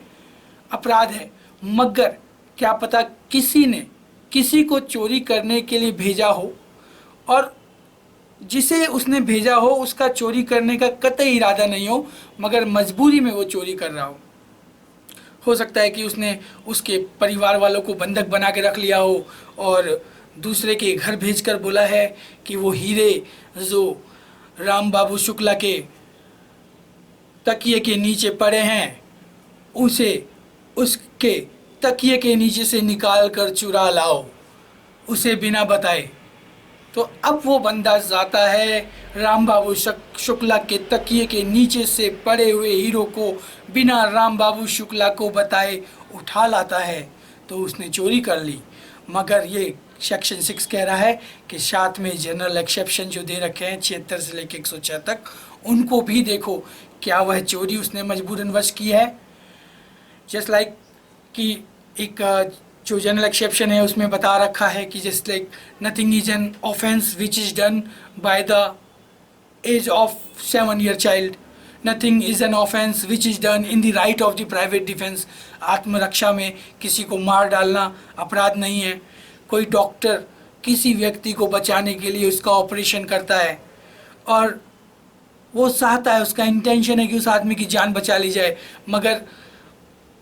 अपराध है, मगर क्या पता किसी ने किसी को चोरी करने के लिए भेजा हो और जिसे उसने भेजा हो उसका चोरी करने का कतई इरादा नहीं हो, मगर मजबूरी में वो चोरी कर रहा हो सकता है कि उसने उसके परिवार वालों को बंधक बना के रख लिया हो और दूसरे के घर भेजकर बोला है कि वो हीरे जो राम बाबू शुक्ला के तकिए के नीचे पड़े हैं उसे उसके तकिए के नीचे से निकाल कर चुरा लाओ, उसे बिना बताए। तो अब वो बंदा जाता है राम बाबू शुक्ला के तकिए के नीचे से पड़े हुए हीरो को बिना राम बाबू शुक्ला को बताए उठा लाता है, तो उसने चोरी कर ली। मगर ये सेक्शन 6 कह रहा है कि साथ में जनरल एक्सेप्शन जो दे रखे हैं 76 से लेकर 106 तक, उनको भी देखो क्या वह चोरी उसने मजबूरनवश की है। जस्ट लाइक कि एक जो जनरल एक्सेप्शन है उसमें बता रखा है कि just like nothing is an offence which is done by the age of 7 year child, nothing is an offence which is done in the right of the private defence. आत्मरक्षा में किसी को मार डालना अपराध नहीं है। कोई डॉक्टर किसी व्यक्ति को बचाने के लिए उसका ऑपरेशन करता है और वो चाहता है, उसका इंटेंशन है कि उस आदमी की जान बचा ली जाए, मगर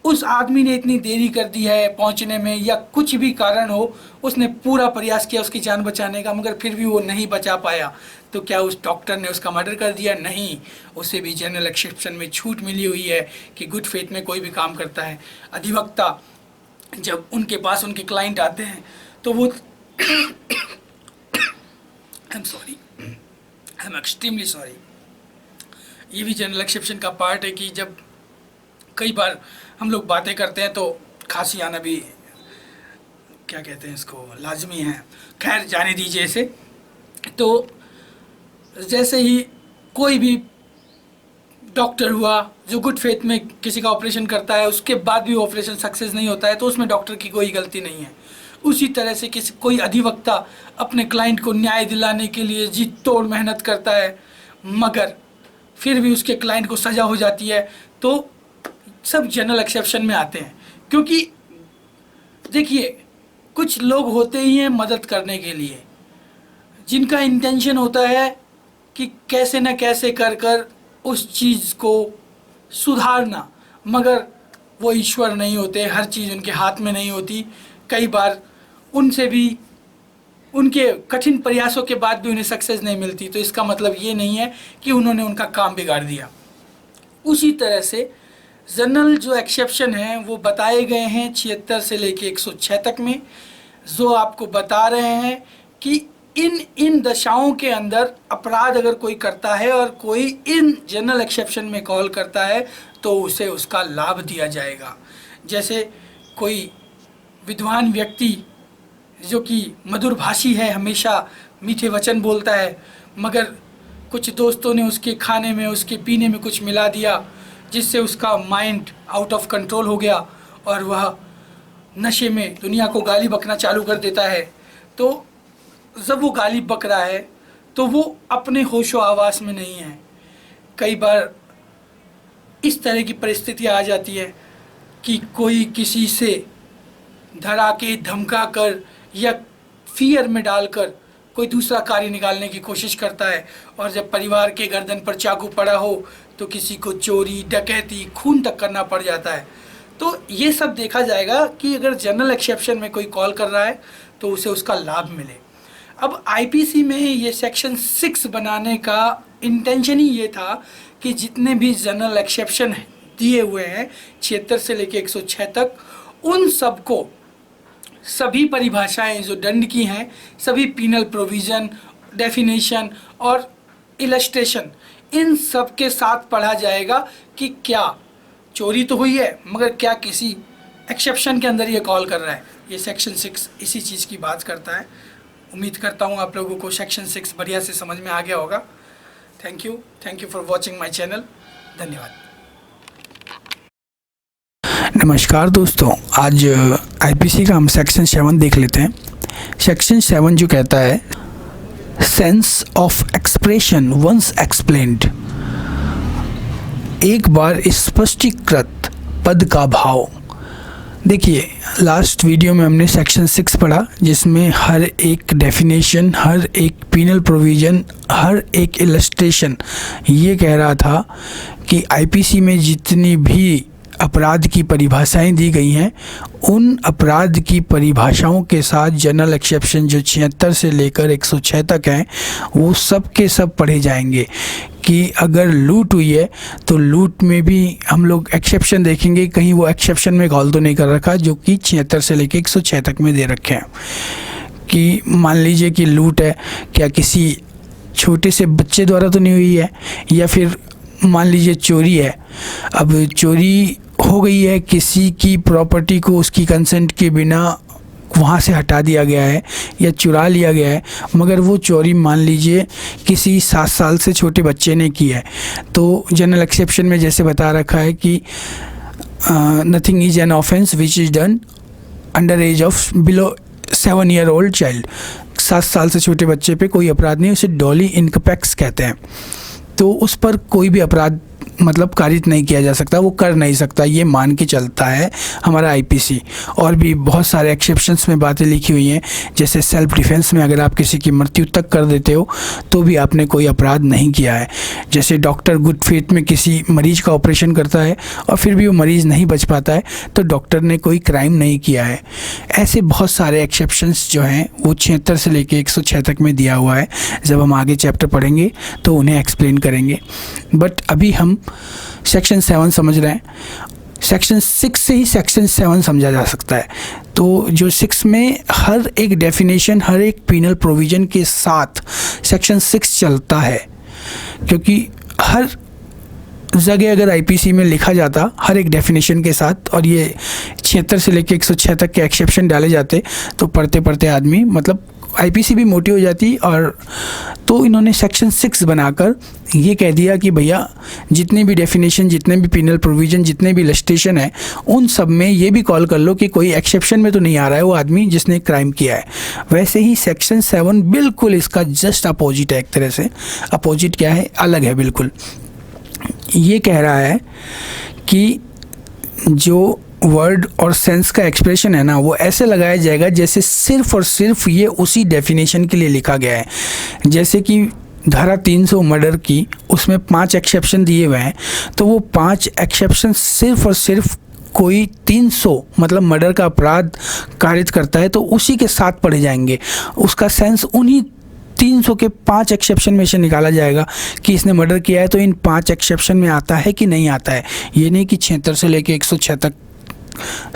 उस आदमी ने इतनी देरी कर दी है पहुंचने में या कुछ भी कारण हो, उसने पूरा प्रयास किया उसकी जान बचाने का मगर फिर भी वो नहीं बचा पाया, तो क्या उस डॉक्टर ने उसका मर्डर कर दिया? नहीं, उसे भी जनरल एक्सेप्शन में छूट मिली हुई है कि गुड फेथ में कोई भी काम करता है। अधिवक्ता जब उनके पास उनके क्लाइंट आते हैं तो वो I am sorry, I am extremely sorry. ये भी जनरल एक्सेप्शन का पार्ट है कि जब कई बार हम लोग बातें करते हैं तो खांसी आना भी क्या कहते हैं इसको लाजमी है। खैर जाने दीजिए इसे। तो जैसे ही कोई भी डॉक्टर हुआ जो गुड फेथ में किसी का ऑपरेशन करता है, उसके बाद भी ऑपरेशन सक्सेस नहीं होता है तो उसमें डॉक्टर की कोई गलती नहीं है। उसी तरह से कोई अधिवक्ता अपने क्लाइंट को न्याय दिलाने के लिए जी तोड़ मेहनत करता है, मगर फिर भी उसके क्लाइंट को सज़ा हो जाती है, तो सब जनरल एक्सेप्शन में आते हैं। क्योंकि देखिए कुछ लोग होते ही हैं मदद करने के लिए, जिनका इंटेंशन होता है कि कैसे न कैसे कर कर उस चीज़ को सुधारना, मगर वो ईश्वर नहीं होते, हर चीज़ उनके हाथ में नहीं होती। कई बार उनसे भी उनके कठिन प्रयासों के बाद भी उन्हें सक्सेस नहीं मिलती, तो इसका मतलब ये नहीं है कि उन्होंने उनका काम बिगाड़ दिया। उसी तरह से जनरल जो एक्सेप्शन हैं वो बताए गए हैं 76 से लेके 106 तक में, जो आपको बता रहे हैं कि इन दशाओं के अंदर अपराध अगर कोई करता है और कोई इन जनरल एक्सेप्शन में कॉल करता है तो उसे उसका लाभ दिया जाएगा। जैसे कोई विद्वान व्यक्ति जो कि मधुर भाषी है, हमेशा मीठे वचन बोलता है, मगर कुछ दोस्तों ने उसके खाने में उसके पीने में कुछ मिला दिया जिससे उसका माइंड आउट ऑफ कंट्रोल हो गया और वह नशे में दुनिया को गाली बकना चालू कर देता है। तो जब वो गाली बक रहा है तो वो अपने होशो आवास में नहीं है। कई बार इस तरह की परिस्थितियाँ आ जाती है कि कोई किसी से धरा के धमका कर या फियर में डालकर कोई दूसरा कार्य निकालने की कोशिश करता है, और जब परिवार के गर्दन पर चाकू पड़ा हो तो किसी को चोरी, डकैती, खून तक करना पड़ जाता है। तो ये सब देखा जाएगा कि अगर जनरल एक्सेप्शन में कोई कॉल कर रहा है तो उसे उसका लाभ मिले। अब आईपीसी में ये सेक्शन 6 बनाने का इंटेंशन ही ये था कि जितने भी जनरल एक्सेप्शन दिए हुए हैं 76 से लेके 106 तक, उन सबको सभी परिभाषाएं जो दंड की हैं, सभी पीनल प्रोविज़न, डेफिनेशन और इलस्ट्रेशन, इन सब के साथ पढ़ा जाएगा कि क्या चोरी तो हुई है मगर क्या किसी एक्सेप्शन के अंदर ये कॉल कर रहा है। ये सेक्शन 6 इसी चीज़ की बात करता है। उम्मीद करता हूँ आप लोगों को सेक्शन 6 बढ़िया से समझ में आ गया होगा। Thank you for watching my channel. धन्यवाद। नमस्कार दोस्तों, आज आईपीसी का हम सेक्शन 7 देख लेते हैं। सेक्शन 7 जो कहता है sense of expression once explained, एक बार स्पष्टीकृत पद का भाव। देखिए लास्ट वीडियो में हमने सेक्शन 6 पढ़ा जिसमें हर एक डेफिनेशन, हर एक पीनल प्रोविज़न, हर एक इलस्ट्रेशन ये कह रहा था कि आईपीसी में जितनी भी अपराध की परिभाषाएं दी गई हैं उन अपराध की परिभाषाओं के साथ जनरल एक्सेप्शन जो 76 से लेकर 106 तक हैं वो सब के सब पढ़े जाएंगे। कि अगर लूट हुई है तो लूट में भी हम लोग एक्सेप्शन देखेंगे, कहीं वो एक्सेप्शन में कॉल तो नहीं कर रखा जो कि 76 से लेकर 106 तक में दे रखे हैं। कि मान लीजिए कि लूट है, क्या किसी छोटे से बच्चे द्वारा तो नहीं हुई है, या फिर मान लीजिए चोरी है, अब चोरी हो गई है, किसी की प्रॉपर्टी को उसकी कंसेंट के बिना वहाँ से हटा दिया गया है या चुरा लिया गया है, मगर वो चोरी मान लीजिए किसी 7 साल से छोटे बच्चे ने की है, तो जनरल एक्सेप्शन में जैसे बता रखा है कि nothing is an offence which is done under as of below 7 year old child. 7 साल से छोटे बच्चे पे कोई अपराध नहीं, उसे डॉली इनकपैक्स कहते हैं। तो उस पर कोई भी अपराध मतलब कारित नहीं किया जा सकता, वो कर नहीं सकता, ये मान के चलता है हमारा आईपीसी। और भी बहुत सारे एक्सेप्शंस में बातें लिखी हुई हैं, जैसे सेल्फ डिफेंस में अगर आप किसी की मृत्यु तक कर देते हो तो भी आपने कोई अपराध नहीं किया है। जैसे डॉक्टर गुड फेथ में किसी मरीज का ऑपरेशन करता है और फिर भी वो मरीज़ नहीं बच पाता है तो डॉक्टर ने कोई क्राइम नहीं किया है। ऐसे बहुत सारे एक्सेप्शंस जो हैं वो 76 से लेकर 106 तक में दिया हुआ है। जब हम आगे चैप्टर पढ़ेंगे तो उन्हें एक्सप्लेन करेंगे, बट अभी हम सेक्शन 7 समझ रहे हैं। सेक्शन 6 से ही सेक्शन 7 समझा जा सकता है। तो जो 6 में हर एक डेफिनेशन, हर एक पीनल प्रोविज़न के साथ सेक्शन 6 चलता है, क्योंकि हर जगह अगर आईपीसी में लिखा जाता हर एक डेफिनेशन के साथ, और ये 76 से लेके 106 तक के एक्सेप्शन डाले जाते, तो पढ़ते पढ़ते आदमी मतलब आईपीसी भी मोटी हो जाती। और तो इन्होंने सेक्शन 6 बनाकर ये कह दिया कि भैया जितने भी डेफिनेशन, जितने भी पीनल प्रोविज़न, जितने भी इलस्ट्रेशन है, उन सब में ये भी कॉल कर लो कि कोई एक्सेप्शन में तो नहीं आ रहा है वो आदमी जिसने क्राइम किया है। वैसे ही सेक्शन 7 बिल्कुल इसका जस्ट अपोजिट है, एक तरह से। अपोजिट क्या है? अलग है बिल्कुल। ये कह रहा है कि जो वर्ड और सेंस का एक्सप्रेशन है ना, वो ऐसे लगाया जाएगा जैसे सिर्फ और सिर्फ ये उसी डेफिनेशन के लिए लिखा गया है। जैसे कि धारा 300 मर्डर की, उसमें 5 एक्सेप्शन दिए हुए हैं, तो वो 5 एक्सेप्शन सिर्फ और सिर्फ कोई 300 मतलब मर्डर का अपराध कारित करता है तो उसी के साथ पढ़े जाएंगे। उसका सेंस उन्हीं 300 के 5 एक्सेप्शन में से निकाला जाएगा कि इसने मर्डर किया है तो इन 5 एक्सेप्शन में आता है कि नहीं आता है। ये नहीं कि 76 से लेके 106 तक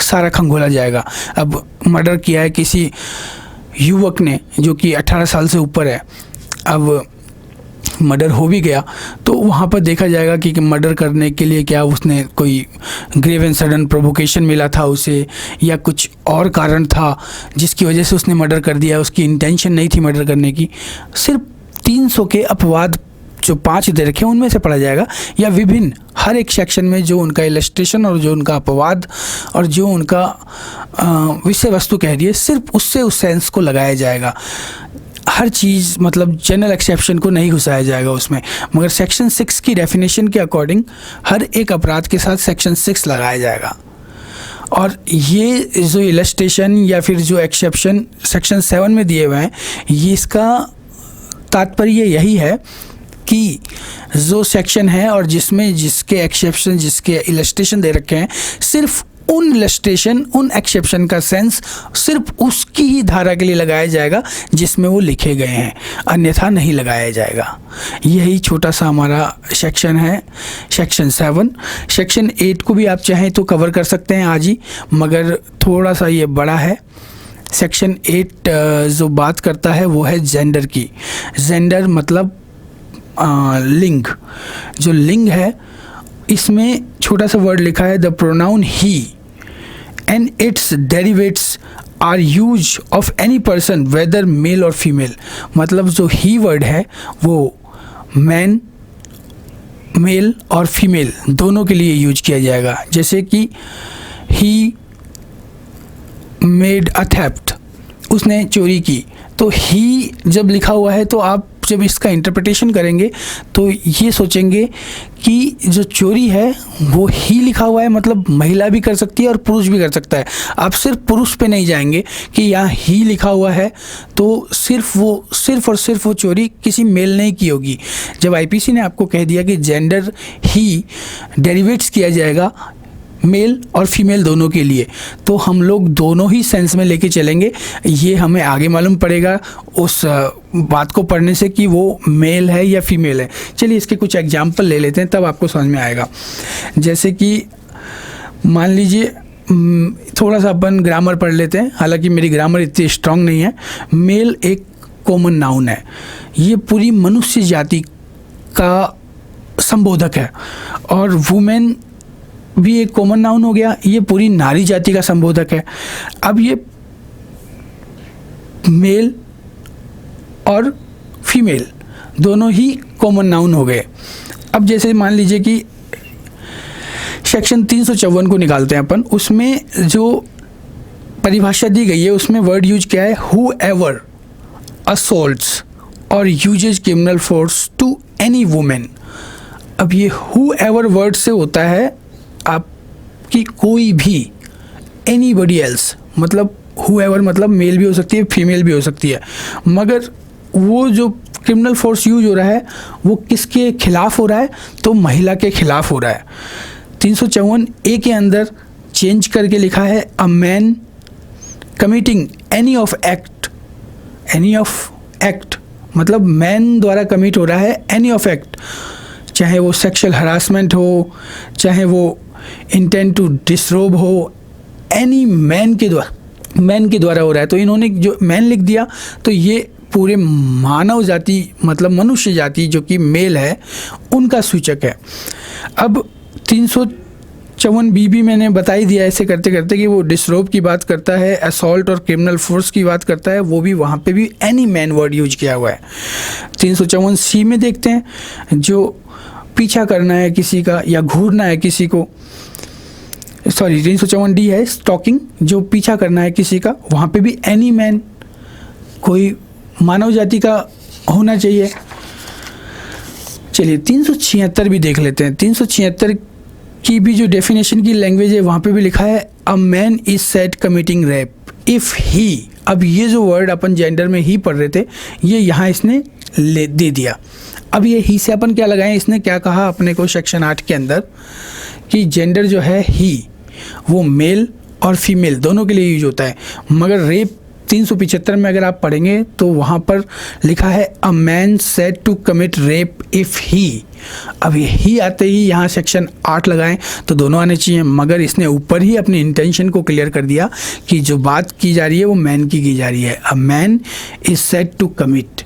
सारा खंगोला जाएगा। अब मर्डर किया है किसी युवक ने जो कि 18 साल से ऊपर है, अब मर्डर हो भी गया तो वहाँ पर देखा जाएगा कि मर्डर करने के लिए क्या उसने कोई ग्रेव एंड सडन प्रोवोकेशन मिला था उसे, या कुछ और कारण था जिसकी वजह से उसने मर्डर कर दिया, उसकी इंटेंशन नहीं थी मर्डर करने की। सिर्फ 300 के अपवाद जो 5 दे रखे हैं उनमें से पढ़ा जाएगा, या विभिन्न हर एक सेक्शन में जो उनका इलस्ट्रेशन और जो उनका अपवाद और जो उनका विषय वस्तु कह रही है, सिर्फ उससे उस सेंस को लगाया जाएगा। हर चीज़ मतलब जनरल एक्सेप्शन को नहीं घुसाया जाएगा उसमें, मगर सेक्शन 6 की डेफिनेशन के अकॉर्डिंग हर एक अपराध के साथ सेक्शन 6 लगाया जाएगा। और ये जो इलस्ट्रेशन या फिर जो एक्सेप्शन सेक्शन 7 में दिए हुए हैं, ये इसका तात्पर्य यही है कि जो सेक्शन है और जिसमें जिसके एक्सेप्शन, जिसके इलस्ट्रेशन दे रखे हैं, सिर्फ उन इलस्ट्रेशन, उन एक्सेप्शन का सेंस सिर्फ उसकी ही धारा के लिए लगाया जाएगा जिसमें वो लिखे गए हैं, अन्यथा नहीं लगाया जाएगा। यही छोटा सा हमारा सेक्शन है, सेक्शन 7। सेक्शन 8 को भी आप चाहें तो कवर कर सकते हैं आज ही, मगर थोड़ा सा ये बड़ा है। सेक्शन 8 जो बात करता है वो है जेंडर की। जेंडर मतलब लिंग। जो लिंग है इसमें छोटा सा वर्ड लिखा है, the pronoun he and its derivatives are use of any person whether male और फीमेल। मतलब जो ही वर्ड है वो मैन, मेल और फीमेल दोनों के लिए यूज किया जाएगा। जैसे कि ही मेड अ थेफ्ट, उसने चोरी की, तो ही जब लिखा हुआ है तो आप जब इसका इंटरप्रिटेशन करेंगे तो ये सोचेंगे कि जो चोरी है वो ही लिखा हुआ है, मतलब महिला भी कर सकती है और पुरुष भी कर सकता है। आप सिर्फ पुरुष पे नहीं जाएंगे कि यहाँ ही लिखा हुआ है तो सिर्फ और सिर्फ वो चोरी किसी मेल ने की होगी। जब आईपीसी ने आपको कह दिया कि जेंडर ही डेरिवेट्स किया जाएगा मेल और फीमेल दोनों के लिए, तो हम लोग दोनों ही सेंस में लेके चलेंगे। ये हमें आगे मालूम पड़ेगा उस बात को पढ़ने से कि वो मेल है या फीमेल है। चलिए इसके कुछ एग्जाम्पल ले लेते हैं, तब आपको समझ में आएगा। जैसे कि मान लीजिए थोड़ा सा अपन ग्रामर पढ़ लेते हैं, हालांकि मेरी ग्रामर इतनी स्ट्रांग नहीं है। मेल एक कॉमन नाउन है, ये पूरी मनुष्य जाति का संबोधक है, और वुमेन भी एक कॉमन नाउन हो गया, ये पूरी नारी जाति का संबोधक है। अब ये मेल और फीमेल दोनों ही कॉमन नाउन हो गए। अब जैसे मान लीजिए कि सेक्शन 354 को निकालते हैं अपन, उसमें जो परिभाषा दी गई है उसमें वर्ड यूज क्या है, whoever assaults or uses criminal force to any women. अब ये हु एवर वर्ड से होता है आपकी कोई भी, एनीबडी एल्स, मतलब हुएवर मतलब मेल भी हो सकती है फीमेल भी हो सकती है, मगर वो जो क्रिमिनल फोर्स यूज हो रहा है वो किसके खिलाफ हो रहा है, तो महिला के खिलाफ हो रहा है। 354A के अंदर चेंज करके लिखा है a man committing any of act, मतलब मैन द्वारा कमिट हो रहा है एनी ऑफ एक्ट, चाहे वो सेक्सुअल हरासमेंट हो, चाहे वो इंटेंट टू डिसरोब हो, एनी मैन के द्वारा मैन के द्वारा हो रहा है, तो इन्होंने जो मैन लिख दिया तो ये पूरे मानव जाति मतलब मनुष्य जाति जो कि मेल है उनका सूचक है। अब 354 भी मैंने बता ही दिया ऐसे करते करते कि वो डिसरोब की बात करता है, असॉल्ट और क्रिमिनल फोर्स की बात करता है, वो भी वहाँ पे भी एनी मैन वर्ड यूज किया हुआ है। 354 में देखते हैं जो पीछा करना है किसी का या घूरना है किसी को, सॉरी 354 है स्टॉकिंग, जो पीछा करना है किसी का, वहाँ पे भी एनी मैन कोई मानव जाति का होना चाहिए। चलिए 376 भी देख लेते हैं। 376 की भी जो डेफिनेशन की लैंग्वेज है वहाँ पे भी लिखा है a man is said committing rape if he. अब ये जो वर्ड अपन जेंडर में ही पढ़ रहे थे ये यहाँ इसने दे दिया। अब ये ही से अपन क्या लगाएं, इसने क्या कहा अपने को सेक्शन 8 के अंदर कि जेंडर जो है ही वो मेल और फीमेल दोनों के लिए यूज होता है, मगर रेप 375 में अगर आप पढ़ेंगे तो वहाँ पर लिखा है a man said to commit rape if he. अब ये ही आते ही यहाँ सेक्शन 8 लगाएं तो दोनों आने चाहिए, मगर इसने ऊपर ही अपनी इंटेंशन को क्लियर कर दिया कि जो बात की जा रही है वो मैन की जा रही है। A man is said to commit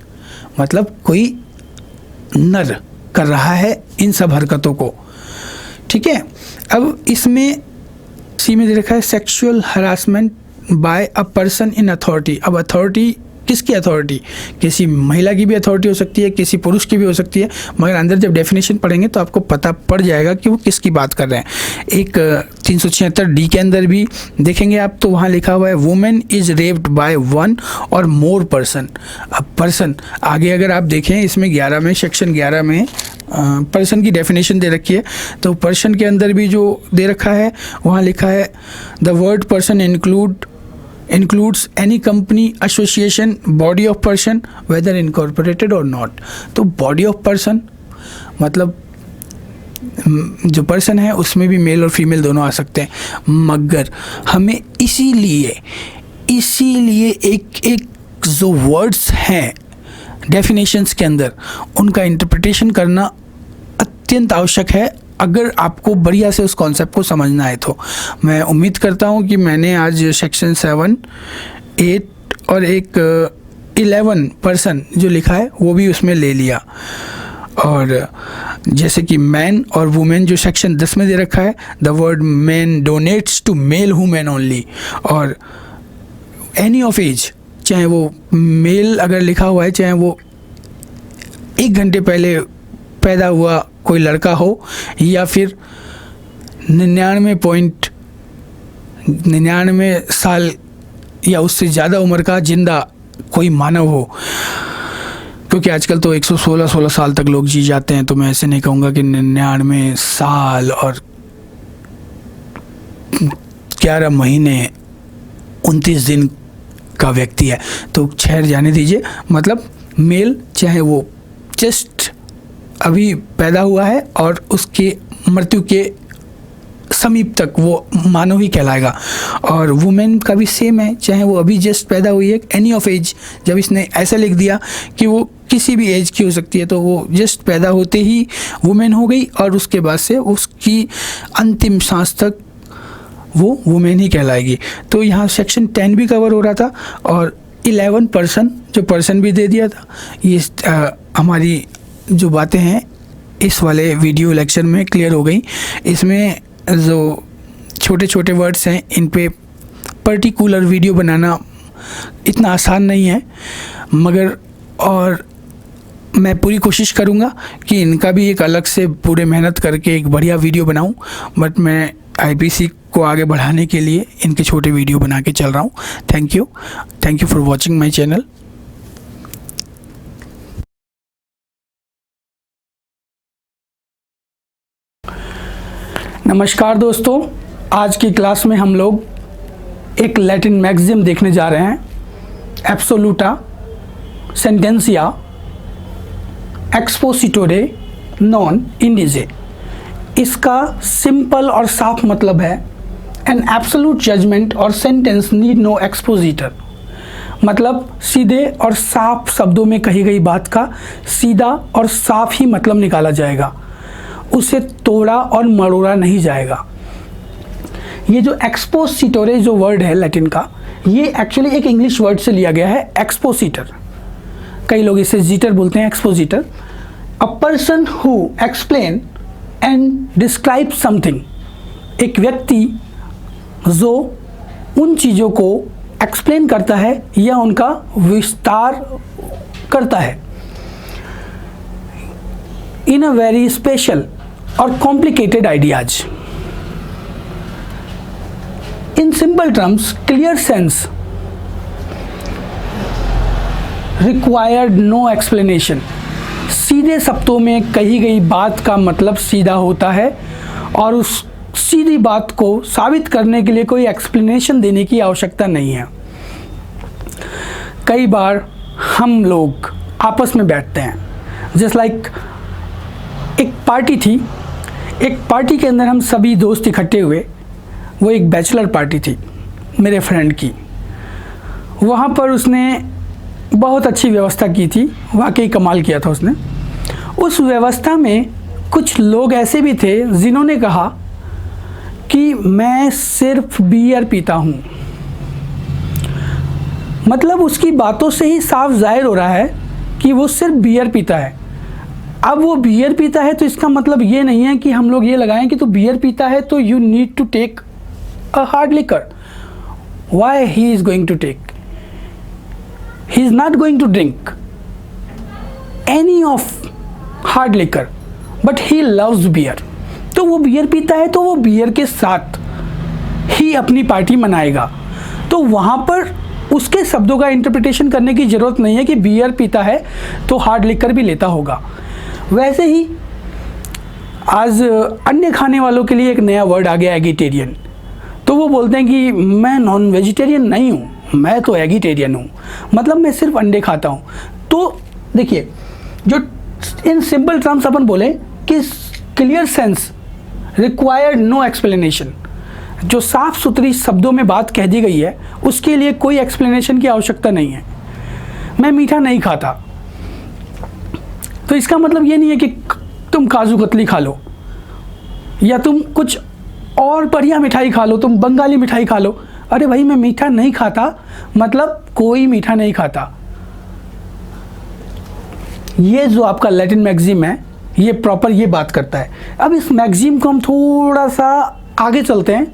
मतलब कोई नर कर रहा है इन सब हरकतों को, ठीक है। अब इसमें सी में दे रखा है sexual harassment by a person in authority. अब अथॉरिटी किसकी अथॉरिटी, किसी महिला की भी अथॉरिटी हो सकती है, किसी पुरुष की भी हो सकती है, मगर अंदर जब डेफिनेशन पढ़ेंगे तो आपको पता पड़ जाएगा कि वो किसकी बात कर रहे हैं। एक 376 के अंदर भी देखेंगे आप तो वहाँ लिखा हुआ है women is raped by one और मोर पर्सन। अब पर्सन आगे अगर आप देखें इसमें 11 में सेक्शन 11 में पर्सन की डेफिनेशन दे रखी है, तो पर्सन के अंदर भी जो दे रखा है वहाँ लिखा है the word person includes any company, association, body of person whether incorporated or not। तो body of person मतलब जो पर्सन है उसमें भी मेल और फीमेल दोनों आ सकते हैं, मगर हमें इसीलिए एक जो वर्ड्स हैं डेफिनेशंस के अंदर उनका इंटरप्रिटेशन करना अत्यंत आवश्यक है अगर आपको बढ़िया से उस कॉन्सेप्ट को समझना है। तो मैं उम्मीद करता हूँ कि मैंने आज सेक्शन 7, 8 और एक 11 पर्सन जो लिखा है वो भी उसमें ले लिया। और जैसे कि मैन और वुमेन जो सेक्शन 10 में दे रखा है the word man denotes to male women only, और एनी ऑफ एज, चाहे वो मेल अगर लिखा हुआ है चाहे वो 1 घंटे पहले पैदा हुआ कोई लड़का हो या फिर 99 साल या उससे ज़्यादा उम्र का जिंदा कोई मानव हो, क्योंकि आजकल तो 116 साल तक लोग जी जाते हैं, तो मैं ऐसे नहीं कहूँगा कि 99 साल और 11 महीने 29 दिन का व्यक्ति है, तो खैर जाने दीजिए। मतलब मेल चाहे वो जस्ट अभी पैदा हुआ है और उसके मृत्यु के समीप तक वो मानव ही कहलाएगा, और वुमेन का भी सेम है, चाहे वो अभी जस्ट पैदा हुई है, एनी ऑफ एज। जब इसने ऐसा लिख दिया कि वो किसी भी एज की हो सकती है, तो वो जस्ट पैदा होते ही वुमेन हो गई और उसके बाद से उसकी अंतिम सांस तक वो वुमेन ही कहलाएगी। तो यहाँ सेक्शन 10 भी कवर हो रहा था और 11 पर्सन जो पर्सन भी दे दिया था। ये हमारी जो बातें हैं इस वाले वीडियो लेक्चर में क्लियर हो गई। इसमें जो छोटे छोटे वर्ड्स हैं इन पे पर्टिकुलर वीडियो बनाना इतना आसान नहीं है, मगर और मैं पूरी कोशिश करूँगा कि इनका भी एक अलग से पूरे मेहनत करके एक बढ़िया वीडियो बनाऊँ, बट मैं IPC को आगे बढ़ाने के लिए इनके छोटे वीडियो बना के चल रहा हूँ। Thank you for watching my channel. नमस्कार दोस्तों, आज की क्लास में हम लोग एक लैटिन मैक्सिम देखने जा रहे हैं, एब्सोल्यूटा सेंटेंसिया एक्सपोसिटोरे नॉन इंडिजे। इसका सिंपल और साफ मतलब है एन एब्सोल्यूट जजमेंट और सेंटेंस नीड नो एक्सपोजिटर। मतलब सीधे और साफ शब्दों में कही गई बात का सीधा और साफ ही मतलब निकाला जाएगा, उसे तोड़ा और मरोड़ा नहीं जाएगा। ये जो एक्सपोसिटोरे जो वर्ड है लैटिन का, ये एक्चुअली एक इंग्लिश वर्ड से लिया गया है, एक्सपोजिटर। कई लोग इसे जीटर बोलते हैं, expositor. A person who explain and describe something, एक व्यक्ति जो उन चीज़ों को एक्सप्लेन करता है या उनका विस्तार करता है इन अ वेरी स्पेशल और complicated ideas. In simple terms, clear sense required no explanation. सीधे शब्दों में कही गई बात का मतलब सीधा होता है और उस सीधी बात को साबित करने के लिए कोई एक्सप्लेनेशन देने की आवश्यकता नहीं है। कई बार हम लोग आपस में बैठते हैं, जस्ट लाइक एक पार्टी थी, एक पार्टी के अंदर हम सभी दोस्त इकट्ठे हुए। वो एक बैचलर पार्टी थी मेरे फ्रेंड की। वहाँ पर उसने बहुत अच्छी व्यवस्था की थी, वाकई कमाल किया था उसने। उस व्यवस्था में कुछ लोग ऐसे भी थे जिन्होंने कहा कि मैं सिर्फ बियर पीता हूँ। मतलब उसकी बातों से ही साफ जाहिर हो रहा है कि वो सिर्फ बियर पीता है। अब वो बियर पीता है तो इसका मतलब ये नहीं है कि हम लोग ये लगाएं कि तू बियर पीता है तो you need to take a hard liquor. Why he is going to take? He is not going to drink any of hard liquor but he loves beer. तो वो बियर पीता है तो वो बियर के साथ ही अपनी पार्टी मनाएगा। तो वहाँ पर उसके शब्दों का इंटरप्रिटेशन करने की ज़रूरत नहीं है कि बियर पीता है तो हार्ड लिकर भी लेता होगा। वैसे ही आज अन्य खाने वालों के लिए एक नया वर्ड आ गया, एगिटेरियन। तो वो बोलते हैं कि मैं नॉन वेजिटेरियन नहीं हूँ, मैं तो एगिटेरियन हूँ, मतलब मैं सिर्फ अंडे खाता हूँ। तो देखिए, जो इन सिंपल टर्म्स अपन बोले कि clear sense required no explanation, जो साफ सुथरी शब्दों में बात कह दी गई है उसके लिए कोई एक्सप्लेनेशन की आवश्यकता नहीं है। मैं मीठा नहीं खाता तो इसका मतलब ये नहीं है कि तुम काजू कतली खा लो या तुम कुछ और बढ़िया मिठाई खा लो, तुम बंगाली मिठाई खा लो। अरे भाई, मैं मीठा नहीं खाता मतलब कोई मीठा नहीं खाता। ये जो आपका लैटिन मैक्सिम है ये प्रॉपर ये बात करता है। अब इस मैक्सिम को हम थोड़ा सा आगे चलते हैं।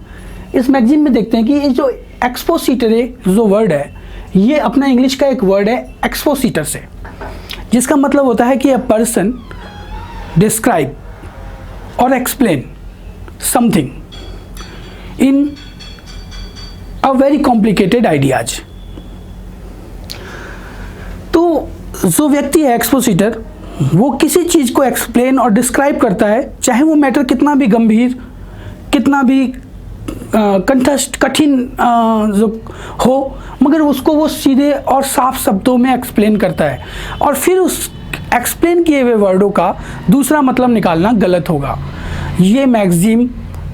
इस मैक्सिम में देखते हैं कि ये जो एक्सपोसिटर जो वर्ड है ये अपना इंग्लिश का एक वर्ड है एक्सपोसिटर से, जिसका मतलब होता है कि अ पर्सन डिस्क्राइब और explain something in a very complicated ideas. तो जो व्यक्ति है एक्सपोसिटर, वो किसी चीज़ को एक्सप्लेन और डिस्क्राइब करता है, चाहे वो मैटर कितना भी गंभीर, कितना भी कंठस्थ कठिन जो हो, मगर उसको वो सीधे और साफ शब्दों में एक्सप्लेन करता है। और फिर उस एक्सप्लेन किए हुए वर्डों का दूसरा मतलब निकालना गलत होगा। ये मैक्सिम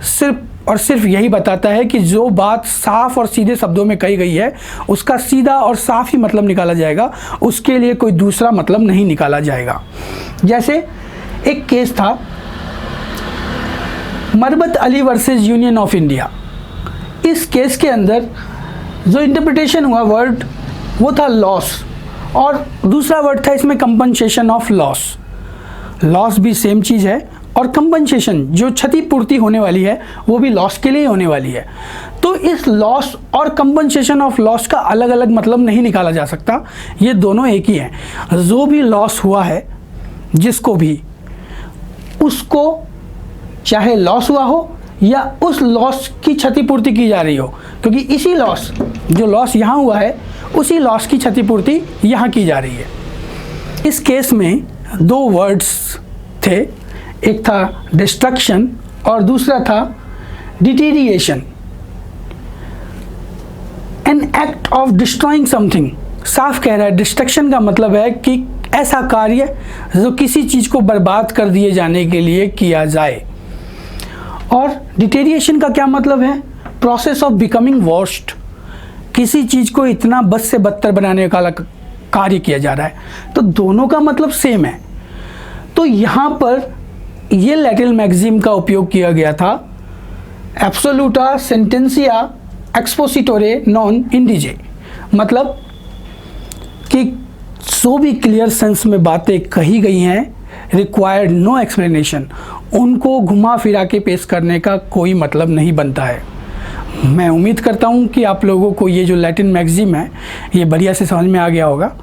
सिर्फ और सिर्फ यही बताता है कि जो बात साफ और सीधे शब्दों में कही गई है उसका सीधा और साफ ही मतलब निकाला जाएगा, उसके लिए कोई दूसरा मतलब नहीं निकाला जाएगा। जैसे एक केस था Marbat Ali versus union of India. इस केस के अंदर जो इंटरप्रिटेशन हुआ वर्ड वो था लॉस, और दूसरा वर्ड था इसमें कंपनसेशन ऑफ लॉस। लॉस भी सेम चीज़ है और कंपनसेशन जो क्षतिपूर्ति होने वाली है वो भी लॉस के लिए होने वाली है। तो इस लॉस और कंपनसेशन ऑफ लॉस का अलग अलग मतलब नहीं निकाला जा सकता, ये दोनों एक ही हैं। जो भी लॉस हुआ है जिसको भी, उसको चाहे लॉस हुआ हो या उस लॉस की क्षतिपूर्ति की जा रही हो, क्योंकि इसी लॉस जो लॉस यहाँ हुआ है उसी लॉस की क्षतिपूर्ति यहाँ की जा रही है। इस केस में दो वर्ड्स थे, एक था डिस्ट्रक्शन और दूसरा था deterioration. An act of destroying something साफ कह रहा है। डिस्ट्रक्शन का मतलब है कि ऐसा कार्य जो किसी चीज़ को बर्बाद कर दिए जाने के लिए किया जाए। और डिटेरिएशन का क्या मतलब है? प्रोसेस ऑफ बिकमिंग वर्स्ट, किसी चीज़ को इतना बद से बदतर बनाने का कार्य किया जा रहा है। तो दोनों का मतलब सेम है। तो यहाँ पर ये लैटिन मैक्सिम का उपयोग किया गया था एब्सोल्यूटा सेंटेंसिया एक्सपोसिटोरे नॉन इंडिजे, मतलब कि जो भी क्लियर सेंस में बातें कही गई हैं, रिक्वायर्ड नो एक्सप्लेनेशन, उनको घुमा फिरा के पेश करने का कोई मतलब नहीं बनता है। मैं उम्मीद करता हूँ कि आप लोगों को ये जो लैटिन मैगज़ीन है ये बढ़िया से समझ में आ गया होगा।